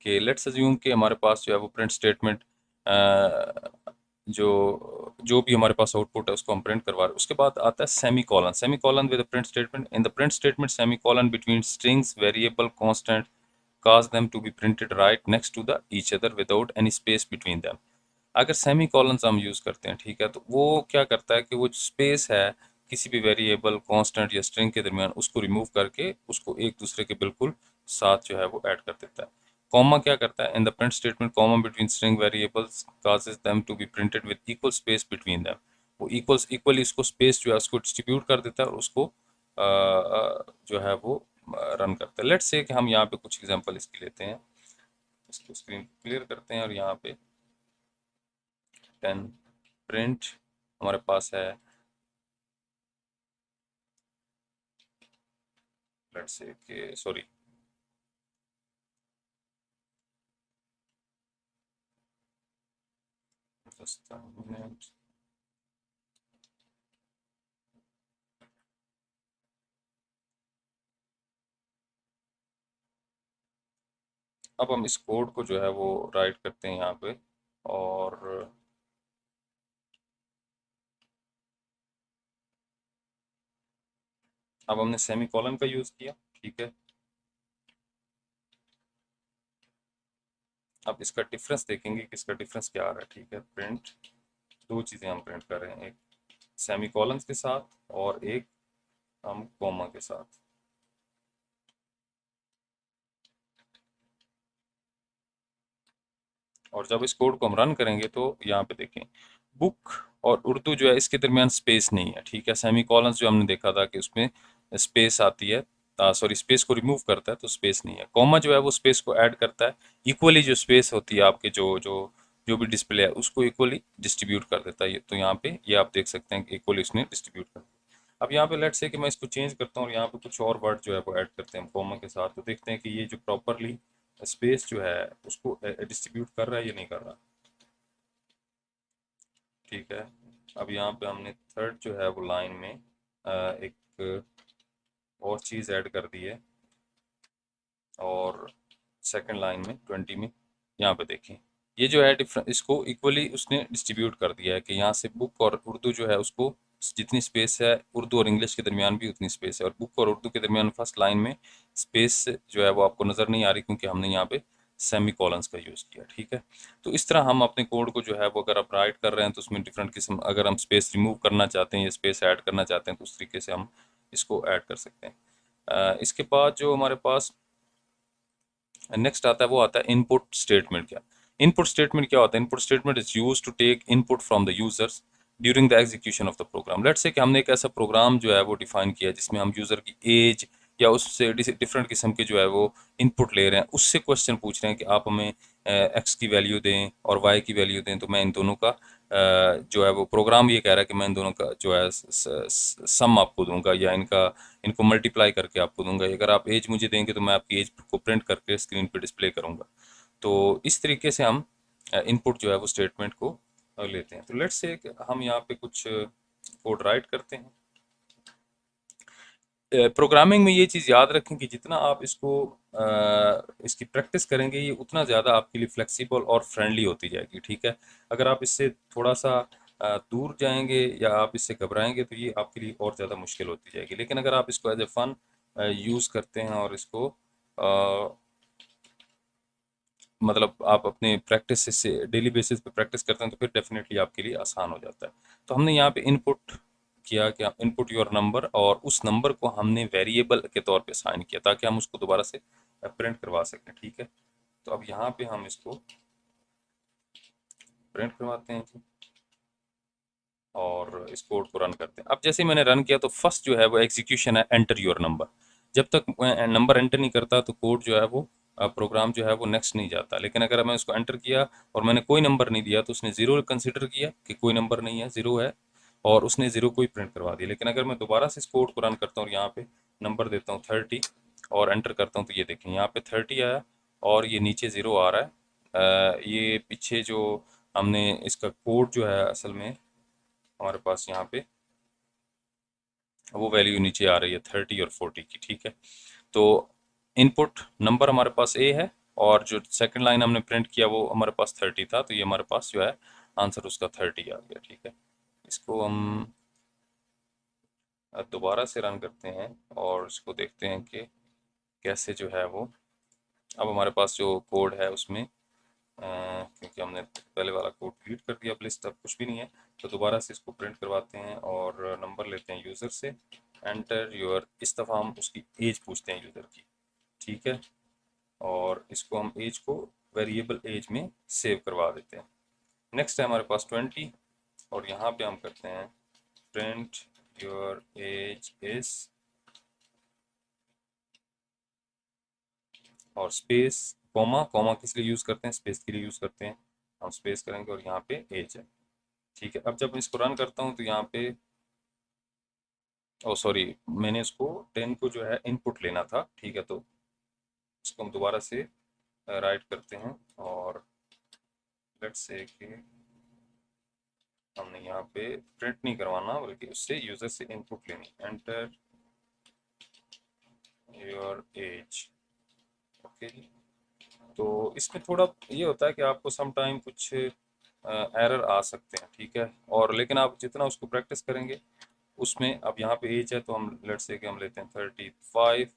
Speaker 1: कि लेट्स अज्यूम कि हमारे पास जो है वो प्रिंट स्टेटमेंट जो जो भी हमारे पास आउटपुट है उसको हम प्रिंट करवा रहे हैं। उसके बाद आता है semi colon. Semi colon with print statement, in the print statement semi colon between strings variable constant cause them to be printed right next to the each other without any space between them। अगर semi colons हम use करते हैं, ठीक है, तो वो क्या करता है कि वो स्पेस है किसी भी वेरिएबल कांस्टेंट या स्ट्रिंग के दरमियान उसको रिमूव करके उसको एक दूसरे के बिल्कुल साथ जो है वो ऐड कर देता है। कॉमा क्या करता है, in the print statement comma between string variables causes them to be printed with equal space between them। वो इक्वली उसको स्पेस जो है उसको डिस्ट्रीब्यूट कर देता है और उसको जो है वो रन करता है। लेट्स से कि हम यहाँ पे कुछ एग्जांपल इसकी लेते हैं, इसको स्क्रीन क्लियर करते हैं और यहाँ पे 10 प्रिंट हमारे पास है। लेट्स से कि सॉरी, just a minute। अब हम इस कोड को जो है वो राइट करते हैं यहाँ पे, और अब हमने सेमी कॉलन का यूज़ किया। ठीक है, अब इसका डिफरेंस देखेंगे कि इसका डिफरेंस क्या आ रहा है। ठीक है, प्रिंट दो चीज़ें हम प्रिंट कर रहे हैं, एक सेमी कॉलन्स के साथ और एक हम कॉमा के साथ। और जब इस कोड को हम रन करेंगे तो यहाँ पे देखें बुक और उर्दू जो है इसके दरमियान स्पेस नहीं है। ठीक है, सेमी कॉलन्स जो हमने देखा था कि उसमें स्पेस आती है, सॉरी स्पेस को रिमूव करता है तो स्पेस नहीं है। कॉमा जो है वो स्पेस को ऐड करता है, इक्वली जो स्पेस होती है आपके जो जो जो भी डिस्प्ले है उसको इक्वली डिस्ट्रीब्यूट कर देता है। तो यहाँ पे ये आप देख सकते हैं कि इक्वली उसने डिस्ट्रीब्यूट कर दिया। अब यहाँ पे लेट्स से कि मैं इसको चेंज करता हूँ और यहाँ पे कुछ और वर्ड जो है वो ऐड करते हैं कॉमा के साथ, तो देखते हैं कि ये जो प्रॉपरली स्पेस जो है उसको डिस्ट्रीब्यूट कर रहा है या नहीं कर रहा। ठीक है, अब यहाँ पे हमने थर्ड जो है वो लाइन में एक और चीज़ ऐड कर दी है, और सेकंड लाइन में 20 में यहाँ पे देखें ये जो है डिफरेंट इसको इक्वली उसने डिस्ट्रीब्यूट कर दिया है कि यहाँ से बुक और उर्दू जो है उसको जितनी स्पेस है उर्दू और इंग्लिश के दरमियान भी उतनी स्पेस है, और बुक और उर्दू के दरमियान फर्स्ट लाइन में स्पेस जो है वो आपको नज़र नहीं आ रही क्योंकि हमने यहाँ पे सेमी कॉलन्स का यूज़ किया। ठीक है, तो इस तरह हम अपने कोड को जो है वो अगर आप राइट कर रहे हैं तो उसमें डिफरेंट किस्म, अगर हम स्पेस रिमूव करना चाहते हैं या स्पेस ऐड करना चाहते हैं तो उस तरीके से हम इसको ऐड कर सकते हैं। इसके बाद जो हमारे पास नेक्स्ट आता है वो आता है इनपुट स्टेटमेंट। क्या इनपुट स्टेटमेंट क्या होता है? Input statement is use to take input from the users during the execution of the program. Let's say कि हमने एक ऐसा प्रोग्राम जो है वो डिफाइन किया जिसमें हम यूजर की एज या उससे डिफरेंट किस्म के जो है वो इनपुट ले रहे हैं, उससे क्वेश्चन पूछ रहे हैं कि आप हमें एक्स की वैल्यू दें और वाई की वैल्यू दें, तो मैं इन दोनों का जो है वो प्रोग्राम ये कह रहा है कि मैं इन दोनों का जो है सम आपको दूंगा या इनको मल्टीप्लाई करके आपको दूंगा। अगर आप एज मुझे देंगे तो मैं आपकी एज को प्रिंट करके स्क्रीन पे डिस्प्ले करूंगा। तो इस तरीके से हम इनपुट जो है वो स्टेटमेंट को लेते हैं। तो लेट्स से हम यहाँ पे कुछ कोड राइट करते हैं। प्रोग्रामिंग में ये चीज़ याद रखें कि जितना आप इसकी प्रैक्टिस करेंगे ये उतना ज़्यादा आपके लिए फ्लेक्सिबल और फ्रेंडली होती जाएगी। ठीक है, अगर आप इससे थोड़ा सा दूर जाएंगे या आप इससे घबराएंगे तो ये आपके लिए और ज़्यादा मुश्किल होती जाएगी। लेकिन अगर आप इसको एज ए फन यूज़ करते हैं और इसको मतलब आप अपने प्रैक्टिस से डेली बेसिस पे प्रैक्टिस करते हैं तो फिर डेफिनेटली आपके लिए आसान हो जाता है। तो हमने यहाँ पे इनपुट किया कि इनपुट योर नंबर, और उस नंबर को हमने वेरिएबल के तौर पे साइन किया ताकि हम उसको दोबारा से प्रिंट करवा सकें। ठीक है, तो अब यहाँ पे हम इसको प्रिंट करवाते हैं जी। और इस कोड को रन करते हैं। अब जैसे मैंने रन किया तो फर्स्ट जो है वो एग्जीक्यूशन है एंटर योर नंबर। जब तक नंबर एंटर नहीं करता तो कोड जो है वो प्रोग्राम जो है वो नेक्स्ट नहीं जाता। लेकिन अगर मैं उसको एंटर किया और मैंने कोई नंबर नहीं दिया तो उसने ज़ीरो कंसिडर किया कि कोई नंबर नहीं है, ज़ीरो है, और उसने ज़ीरो को ही प्रिंट करवा दिया। लेकिन अगर मैं दोबारा से इस कोड को रन करता हूँ और यहाँ पे नंबर देता हूँ 30 और एंटर करता हूँ तो ये देखें यहाँ पे 30 आया और ये नीचे ज़ीरो आ रहा है। ये पीछे जो हमने इसका कोड जो है असल में हमारे पास यहाँ पे वो वैल्यू नीचे आ रही है 30 और 40 की, ठीक है। तो इनपुट नंबर हमारे पास ए है और जो सेकंड लाइन हमने प्रिंट किया वो हमारे पास 30 था, तो ये हमारे पास जो है आंसर उसका 30 आ गया, ठीक है। इसको हम दोबारा से रन करते हैं और इसको देखते हैं कि कैसे जो है वो अब हमारे पास जो कोड है उसमें क्योंकि हमने पहले वाला कोड डिलीट कर दिया, अब लिस्ट अब कुछ भी नहीं है, तो दोबारा से इसको प्रिंट करवाते हैं और नंबर लेते हैं यूज़र से, एंटर योर, इस दफ़ा हम उसकी एज पूछते हैं यूज़र की, ठीक है। और इसको हम एज को वेरिएबल एज में सेव करवा देते हैं। नेक्स्ट है हमारे पास 20 और यहाँ पे हम करते हैं प्रिंट योर एज इज और स्पेस कॉमा, कॉमा किस लिए यूज़ करते हैं, स्पेस के लिए यूज़ करते हैं, हम स्पेस करेंगे और यहाँ पे एज है, ठीक है। अब जब मैं इसको रन करता हूँ तो यहाँ पे ओ सॉरी, मैंने उसको 10 को जो है इनपुट लेना था, ठीक है। तो इसको हम दोबारा से राइट करते हैं और लेट्स से कि हमने यहाँ पे प्रिंट नहीं करवाना बल्कि उससे यूज़र से इनपुट लेनी, एंटर योर एज, ओके। तो इसमें थोड़ा ये होता है कि आपको सम टाइम कुछ एरर आ सकते हैं, ठीक है। और लेकिन आप जितना उसको प्रैक्टिस करेंगे उसमें, अब यहाँ पे एज है तो हम लेट्स से कि हम लेते हैं 35,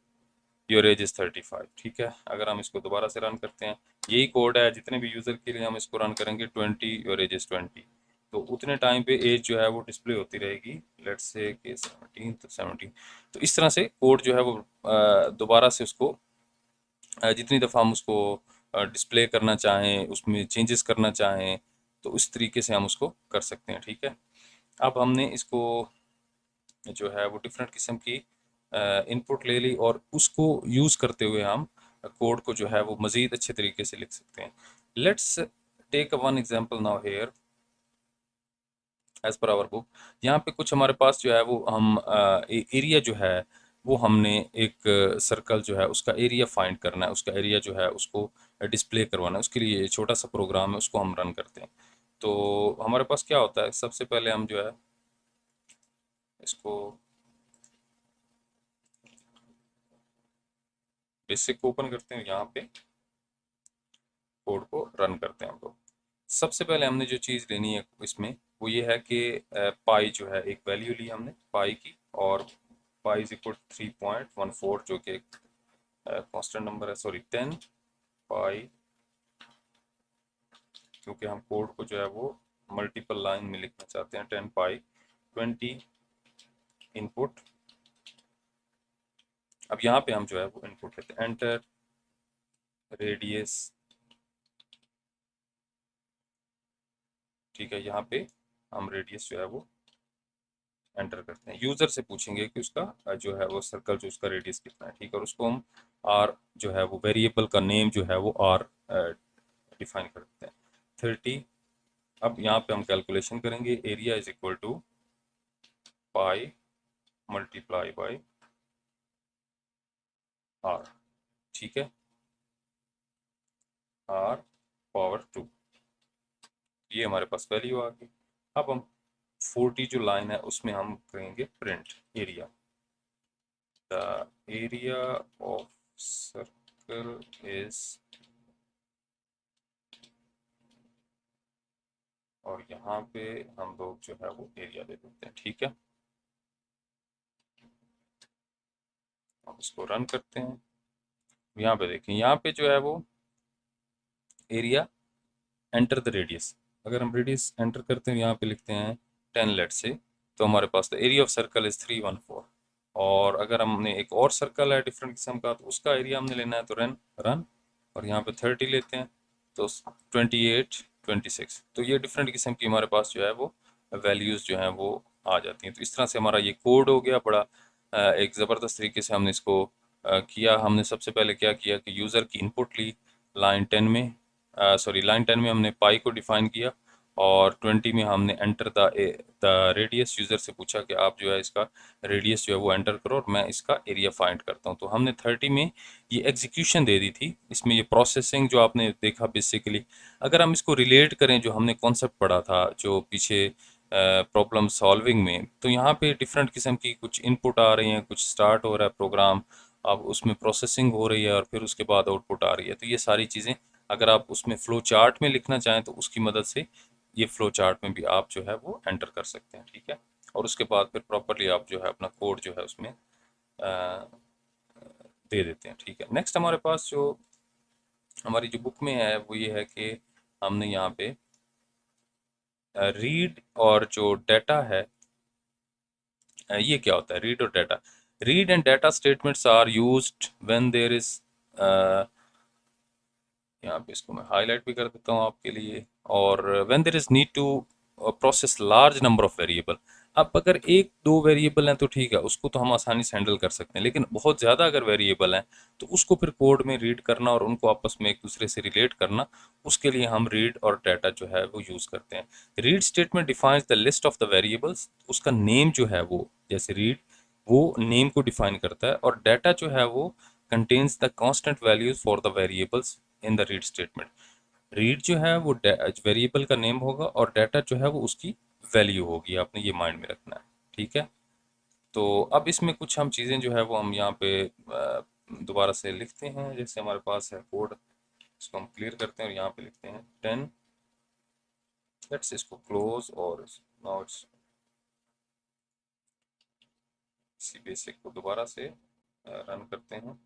Speaker 1: योर एज इज़ 35, ठीक है। अगर हम इसको दोबारा से रन करते हैं, यही कोड है जितने भी यूज़र के लिए हम इसको रन करेंगे, 20 योर एज इज़ 20, तो उतने टाइम पे एज जो है वो डिस्प्ले होती रहेगी, लेट्स से कि 17, तो 17। तो इस तरह से कोड जो है वो दोबारा से उसको जितनी दफ़ा हम उसको डिस्प्ले करना चाहें, उसमें चेंजेस करना चाहें, तो उस तरीके से हम उसको कर सकते हैं, ठीक है। अब हमने इसको जो है वो डिफरेंट किस्म की इनपुट ले ली और उसको यूज़ करते हुए हम कोड को जो है वो मज़ीद अच्छे तरीके से लिख सकते हैं। Let's take one example now here as per our book. यहाँ पे कुछ हमारे पास जो है वो हम एरिया जो है वो हमने एक सर्कल जो है उसका एरिया फाइंड करना है, उसका एरिया जो है उसको डिस्प्ले करवाना है, उसके लिए छोटा सा प्रोग्राम है, उसको हम रन करते हैं। तो हमारे पास क्या होता है, सबसे पहले हम जो है इसको बेसिक को ओपन करते हैं, यहाँ पे कोड को रन करते हैं हम लोग। सबसे पहले हमने जो चीज़ लेनी है इसमें वो ये है कि पाई जो है एक वैल्यू ली हमने पाई की, और पाई इज इक्वल 3.14 जो कि एक कांस्टेंट नंबर है, सॉरी 10 पाई, क्योंकि हम कोड को जो है वो मल्टीपल लाइन में लिखना चाहते हैं, 10 पाई 20 इनपुट। अब यहाँ पे हम जो है वो इनपुट लेते हैं, एंटर रेडियस, ठीक है। यहाँ पे हम रेडियस जो है वो एंटर करते हैं, यूज़र से पूछेंगे कि उसका जो है वो सर्कल जो उसका रेडियस कितना है, ठीक है। और उसको हम आर जो है वो वेरिएबल का नेम जो है वो आर डिफाइन कर देते हैं 30। अब यहाँ पे हम कैलकुलेशन करेंगे, area is equal to pi multiply by R, ठीक है, आर पावर 2, ये हमारे पास वैल्यू आ गई। अब हम 40 जो लाइन है उसमें हम करेंगे print area, the area of circle is, और यहाँ पे हम लोग जो है वो एरिया दे देते हैं, ठीक है। हम इसको रन करते हैं, यहाँ पे देखें, यहाँ पे जो है वो एरिया एंटर द रेडियस, अगर हम रेडियस एंटर करते हैं यहाँ पे लिखते हैं 10 लेट से, तो हमारे पास the area of circle is 314। और अगर हमने एक और सर्कल है डिफरेंट किस्म का तो उसका एरिया हमने लेना है, तो रन रन, और यहाँ पे 30 लेते हैं तो 28 26, तो ये डिफरेंट किस्म की हमारे पास जो है वो वैल्यूज़ जो हैं वो आ जाती हैं। तो इस तरह से हमारा ये कोड हो गया बड़ा एक ज़बरदस्त तरीके से हमने इसको किया। हमने सबसे पहले क्या किया कि यूज़र की इनपुट ली लाइन 10 में, सॉरी लाइन 10 में हमने पाई को डिफ़ाइन किया और 20 में हमने एंटर द रेडियस, यूज़र से पूछा कि आप जो है इसका रेडियस जो है वो एंटर करो और मैं इसका एरिया फाइंड करता हूँ। तो हमने 30 में ये एग्जीक्यूशन दे दी थी, इसमें ये प्रोसेसिंग जो आपने देखा बेसिकली। अगर हम इसको रिलेट करें जो हमने कॉन्सेप्ट पढ़ा था जो पीछे प्रॉब्लम सॉल्विंग में, तो यहाँ पे डिफरेंट किस्म की कुछ इनपुट आ रही हैं, कुछ स्टार्ट हो रहा है प्रोग्राम, अब उसमें प्रोसेसिंग हो रही है और फिर उसके बाद आउटपुट आ रही है। तो ये सारी चीज़ें अगर आप उसमें फ्लो चार्ट में लिखना चाहें तो उसकी मदद से ये फ्लो चार्ट में भी आप जो है वो एंटर कर सकते हैं, ठीक है। और उसके बाद फिर प्रॉपरली आप जो है अपना कोड जो है उसमें दे देते हैं, ठीक है। नेक्स्ट हमारे पास जो हमारी जो बुक में है वो ये है कि हमने यहाँ पे रीड और जो डाटा है, ये क्या होता है रीड और डाटा। Read and data statements are used when there is, यहाँ पे इसको मैं हाईलाइट भी कर देता हूँ आपके लिए, और when there is need to process large number of variable. अब अगर एक दो वेरिएबल हैं तो ठीक है, उसको तो हम आसानी से हैंडल कर सकते हैं, लेकिन बहुत ज़्यादा अगर वेरिएबल हैं तो उसको फिर कोड में रीड करना और उनको आपस में एक दूसरे से रिलेट करना, उसके लिए हम रीड और डाटा जो है वो यूज़ करते हैं। Read statement defines the list of the variables, उसका नेम जो है वो, जैसे रीड वो नेम को डिफाइन करता है, और डाटा जो है वो contains the constant values for the variables in the read statement. Read जो है वो वेरिएबल का नेम होगा और डाटा जो है वो उसकी वैल्यू होगी, आपने ये माइंड में रखना है, ठीक है। तो अब इसमें कुछ हम चीज़ें जो है वो हम यहाँ पे दोबारा से लिखते हैं। जैसे हमारे पास है कोड, इसको हम क्लियर करते हैं और यहाँ पे लिखते हैं 10, लेट्स इसको क्लोज और नाउ इट्स, इसी बेसिक को दोबारा से रन करते हैं।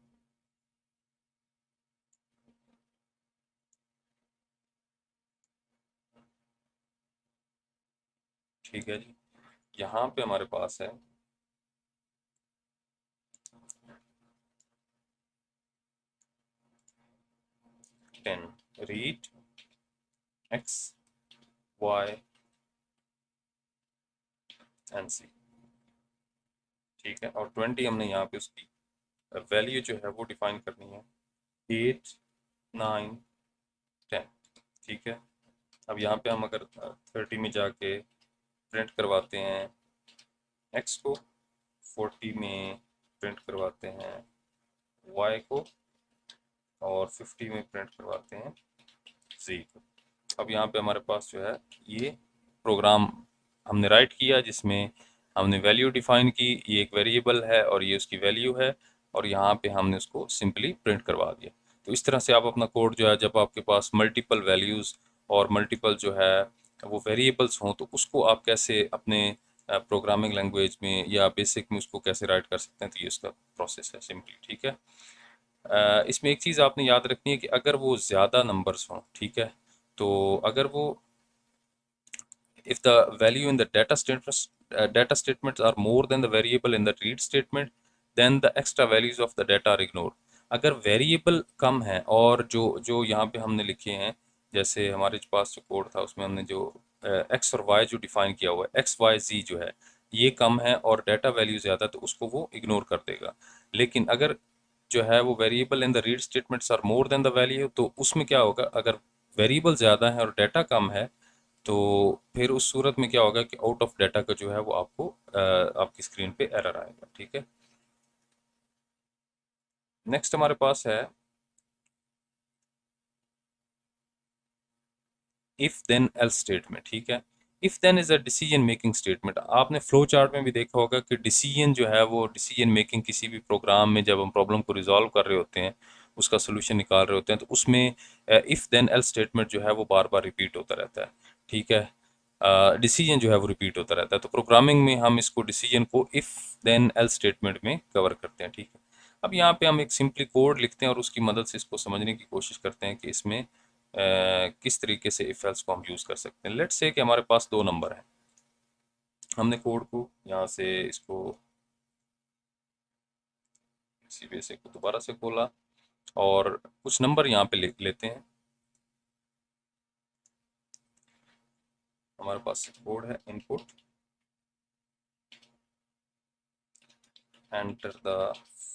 Speaker 1: ठीक है जी, यहाँ पे हमारे पास है 10 रीड एक्स वाई एंड सी, ठीक है। और 20 हमने यहाँ पे उसकी वैल्यू जो है वो डिफाइन करनी है 8 9 10, ठीक है। अब यहाँ पे हम अगर 30 में जाके प्रिंट करवाते हैं एक्स को, 40 में प्रिंट करवाते हैं वाई को, और 50 में प्रिंट करवाते हैं जी को। अब यहाँ पे हमारे पास जो है ये प्रोग्राम हमने राइट किया जिसमें हमने वैल्यू डिफाइन की, ये एक वेरिएबल है और ये उसकी वैल्यू है, और यहाँ पे हमने उसको सिंपली प्रिंट करवा दिया। तो इस तरह से आप अपना कोड जो है, जब आपके पास मल्टीपल वैल्यूज़ और मल्टीपल जो है वो वेरिएबल्स हों, तो उसको आप कैसे अपने प्रोग्रामिंग लैंग्वेज में या बेसिक में उसको कैसे राइट कर सकते हैं, तो ये उसका प्रोसेस है सिंपली, ठीक है। इसमें एक चीज़ आपने याद रखनी है कि अगर वो ज़्यादा नंबर्स हों, ठीक है, तो अगर वो if the value in the data statements are more than the variable in the read statement, then the extra values of the data are ignored। अगर वेरिएबल कम है और जो जो यहाँ पे हमने लिखे हैं, जैसे हमारे पास जो कोड था उसमें हमने जो एक्स और वाई जो डिफाइन किया हुआ है, एक्स वाई जी जो है ये कम है और डाटा वैल्यू ज़्यादा, तो उसको वो इग्नोर कर देगा। लेकिन अगर जो है वो variable in the read statements are more than the value, तो उसमें क्या होगा, अगर वेरिएबल ज़्यादा है और डाटा कम है, तो फिर उस सूरत में क्या होगा कि आउट ऑफ डाटा का जो है वो आपको आपकी स्क्रीन पे एरर आएगा, ठीक है। नेक्स्ट हमारे पास है इफ देन एल्स स्टेटमेंट, ठीक है। If then is a decision making statement. आपने फ्लो चार्ट में भी देखा होगा कि डिसीजन जो है वो डिसीजन मेकिंग किसी भी प्रोग्राम में जब हम प्रॉब्लम को रिजॉल्व कर रहे होते हैं, उसका सोल्यूशन निकाल रहे होते हैं, तो उसमें इफ देन एल्स स्टेटमेंट जो है वो बार बार रिपीट होता रहता है, ठीक है। डिसीजन जो है वो रिपीट होता रहता है, तो प्रोग्रामिंग में हम इसको डिसीजन को इफ देन एल्स स्टेटमेंट में कवर करते हैं, ठीक है। अब यहाँ पे हम एक सिंपली कोड लिखते हैं और उसकी मदद से इसको समझने की कोशिश करते हैं कि इसमें किस तरीके से इफ एल्स को हम यूज़ कर सकते हैं। लेट्स से कि हमारे पास दो नंबर हैं, हमने कोड को यहाँ से इसको इसी बेसिक को दोबारा से खोला और कुछ नंबर यहाँ पे लिख लेते हैं। हमारे पास कोड है input, enter the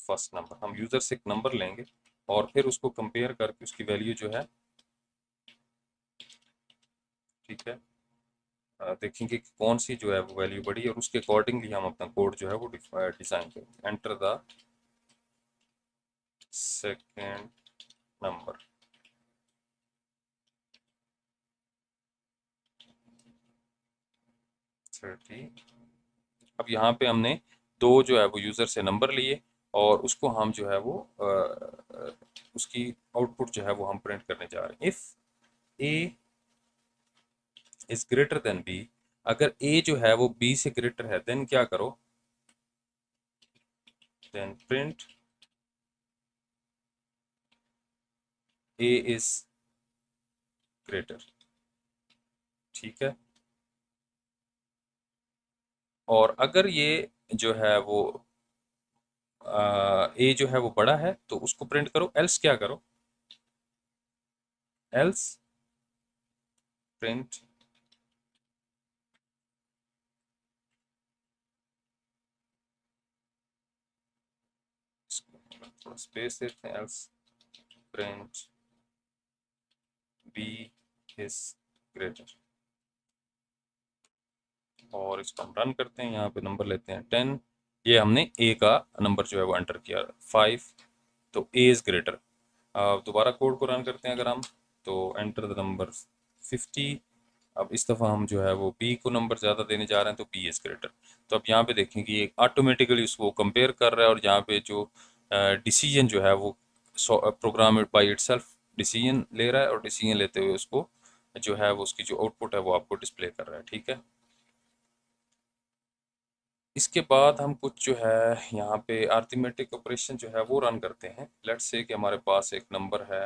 Speaker 1: first number. हम यूज़र से एक नंबर लेंगे और फिर उसको कंपेयर करके उसकी वैल्यू जो है, ठीक है, देखेंगे कि कौन सी जो है वो वैल्यू बड़ी है और उसके अकॉर्डिंगली हम अपना कोड जो है वो डिज़ाइन करेंगे। Enter the second number. अब यहाँ पे हमने दो जो है वो यूज़र से नंबर लिए और उसको हम जो है वो उसकी आउटपुट जो है वो हम प्रिंट करने जा रहे हैं। If A is greater than B, अगर ए जो है वो बी से ग्रेटर है देन क्या करो, then print A is greater, ठीक है। और अगर ये जो है वो ए जो है वो बड़ा है तो उसको प्रिंट करो, एल्स क्या करो, एल्स प्रिंट थोड़ा स्पेस देते हैं, else print B is greater. और इसको हम रन करते हैं, यहाँ पे नंबर लेते हैं 10। ये हमने ए का नंबर जो है वो एंटर किया 5, तो ए इज़ ग्रेटर। अब दोबारा कोड को रन करते हैं अगर हम, तो एंटर द नंबर 50। अब इस दफ़ा हम जो है वो बी को नंबर ज़्यादा देने जा रहे हैं तो बी इज़ ग्रेटर। तो अब यहाँ पे देखें कि ये ऑटोमेटिकली उसको कंपेयर कर रहा है और यहाँ पे जो डिसीजन जो है वो प्रोग्राम बाई इटसेल्फ डिसीजन ले रहा है और डिसीजन लेते हुए उसको जो है वो उसकी जो आउटपुट है वो आपको डिस्प्ले कर रहा है, ठीक है। इसके बाद हम कुछ जो है यहाँ पे अरिथमेटिक ऑपरेशन जो है वो रन करते हैं। लेट्स से कि हमारे पास एक नंबर है,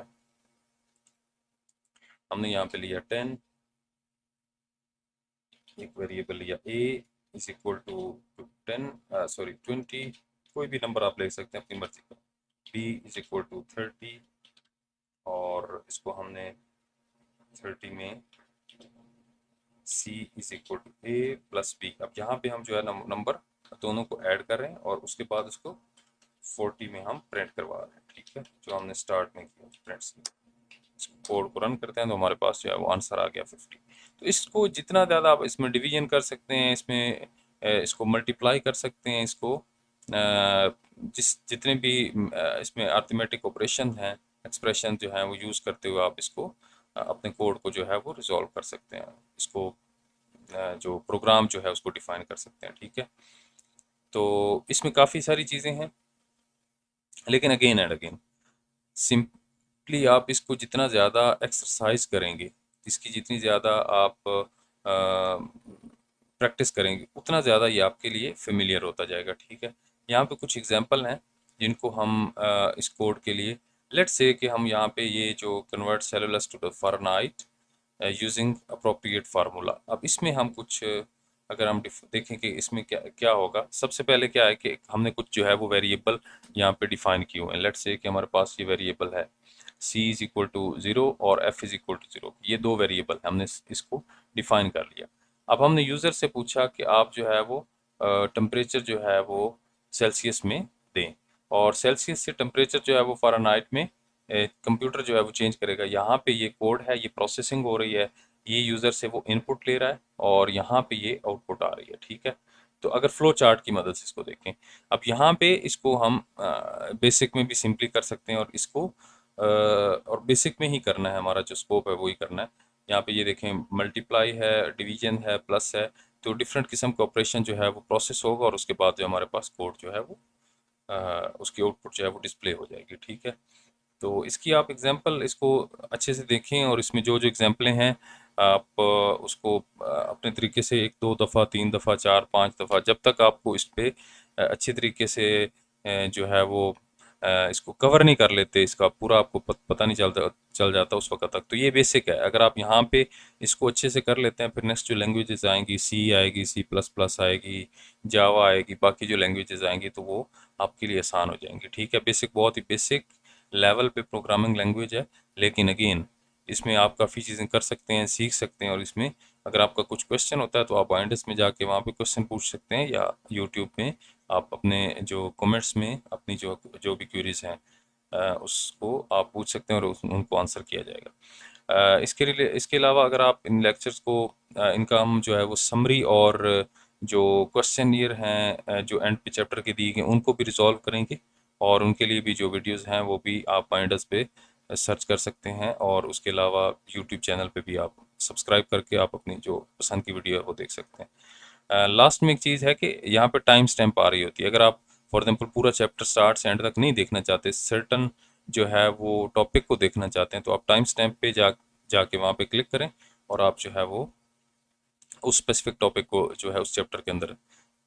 Speaker 1: हमने यहाँ पे लिया 10, एक वेरिएबल लिया a is equal to 10, sorry 20, कोई भी नंबर आप ले सकते हैं अपनी मर्जी का। b इज इक्वल टू 30 और इसको हमने 30 में c is equal to a plus b। अब यहाँ पे हम जो है नंबर दोनों को ऐड कर रहे हैं और उसके बाद उसको 40 में हम प्रिंट करवा रहे हैं, ठीक है, जो हमने स्टार्ट में किया प्रिंट। कोड को रन करते हैं तो हमारे पास जो है वो आंसर आ गया 50। तो इसको जितना ज़्यादा आप इसमें डिवीजन कर सकते हैं, इसमें इसको मल्टीप्लाई कर सकते हैं, इसको जितने भी इसमें अरिथमेटिक ऑपरेशन हैं, एक्सप्रेशन जो है वो यूज़ करते हुए आप इसको अपने कोड को जो है वो रिजॉल्व कर सकते हैं, इसको जो प्रोग्राम जो है उसको डिफाइन कर सकते हैं, ठीक है। तो इसमें काफ़ी सारी चीज़ें हैं, लेकिन अगेन एंड अगेन सिंपली आप इसको जितना ज़्यादा एक्सरसाइज करेंगे, इसकी जितनी ज़्यादा आप प्रैक्टिस करेंगे उतना ज़्यादा ये आपके लिए फेमिलियर होता जाएगा, ठीक है। यहाँ पे कुछ एग्जांपल हैं जिनको हम इस कोड के लिए, लेट्स से कि हम यहाँ पे ये जो convert Celsius to the Fahrenheit using appropriate formula, अब इसमें हम कुछ अगर हम देखें कि इसमें क्या क्या होगा। सबसे पहले क्या है कि हमने कुछ जो है वो वेरिएबल यहाँ पे डिफाइन किए हुए हैं। लेट्स से कि हमारे पास ये वेरिएबल है c इज इक्वल टू 0 और f इज इक्वल टू 0, ये दो वेरिएबल हैं, हमने इसको डिफाइन कर लिया। अब हमने यूज़र से पूछा कि आप जो है वो टेम्परेचर जो है वो सेल्सियस में दें, और सेल्सियस से टेम्परेचर जो है वो फ़ारेनहाइट में कंप्यूटर जो है वो चेंज करेगा। यहाँ पे ये कोड है, ये प्रोसेसिंग हो रही है, ये यूज़र से वो इनपुट ले रहा है और यहाँ पे ये आउटपुट आ रही है, ठीक है। तो अगर फ्लो चार्ट की मदद से इसको देखें, अब यहाँ पे इसको हम बेसिक में भी सिंपली कर सकते हैं और इसको और बेसिक में ही करना है, हमारा जो स्कोप है वही करना है। यहाँ पे ये देखें मल्टीप्लाई है, डिवीजन है, प्लस है, तो डिफरेंट किस्म का ऑपरेशन जो है वो प्रोसेस होगा और उसके बाद जो हमारे पास कोड जो है वो उसकी आउटपुट जो है वो डिस्प्ले हो जाएगी, ठीक है। तो इसकी आप एग्जांपल इसको अच्छे से देखें और इसमें जो जो एग्जांपलें हैं आप उसको अपने तरीके से एक दो दफ़ा, तीन दफ़ा, चार पांच दफ़ा, जब तक आपको इस पे अच्छे तरीके से जो है वो इसको कवर नहीं कर लेते, इसका पूरा आपको पता नहीं चल जाता उस वक्त तक। तो ये बेसिक है, अगर आप यहाँ पे इसको अच्छे से कर लेते हैं, फिर नेक्स्ट जो लैंग्वेजेस आएंगी, सी आएगी, C++ आएगी, जावा आएगी, बाकी जो लैंग्वेजेस आएंगी तो वो आपके लिए आसान हो जाएंगी, ठीक है। बेसिक बहुत ही बेसिक लेवल पे प्रोग्रामिंग लैंग्वेज है, लेकिन अगेन इसमें आप काफ़ी चीज़ें कर सकते हैं, सीख सकते हैं और इसमें अगर आपका कुछ क्वेश्चन होता है तो आप बाइंडर्स में जाके वहाँ पे क्वेश्चन पूछ सकते हैं, या यूट्यूब में आप अपने जो कमेंट्स में अपनी जो जो भी क्वेरीज हैं उसको आप पूछ सकते हैं और उनको आंसर किया जाएगा। इसके अलावा अगर आप इन लेक्चर्स को इनका हम जो है वो समरी और जो क्वेश्चन ईयर हैं जो एंड पे चैप्टर के दिए गए उनको भी रिजॉल्व करेंगे, और उनके लिए भी जो वीडियोस हैं वो भी आप बाइंडर्स पे सर्च कर सकते हैं, और उसके अलावा यूट्यूब चैनल पे भी आप सब्सक्राइब करके आप अपनी जो पसंद की वीडियो है वो देख सकते हैं। लास्ट में एक चीज़ है कि यहाँ पे टाइम स्टैम्प आ रही होती है। अगर आप फॉर एग्जाम्पल पूरा चैप्टर स्टार्ट से एंड तक नहीं देखना चाहते, सर्टन जो है वो टॉपिक को देखना चाहते हैं, तो आप टाइम स्टैम्प पे जाके वहाँ पे क्लिक करें और आप जो है वो उस स्पेसिफिक टॉपिक को जो है उस चैप्टर के अंदर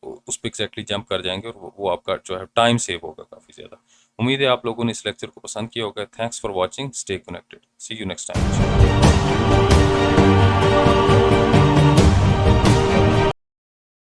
Speaker 1: उस पर एक्जैक्टली जंप कर जाएंगे, और वो आपका जो है टाइम सेव होगा काफ़ी ज़्यादा। उम्मीद है आप लोगों ने इस लेक्चर को पसंद किया होगा। Thanks for watching, stay connected, see you next time.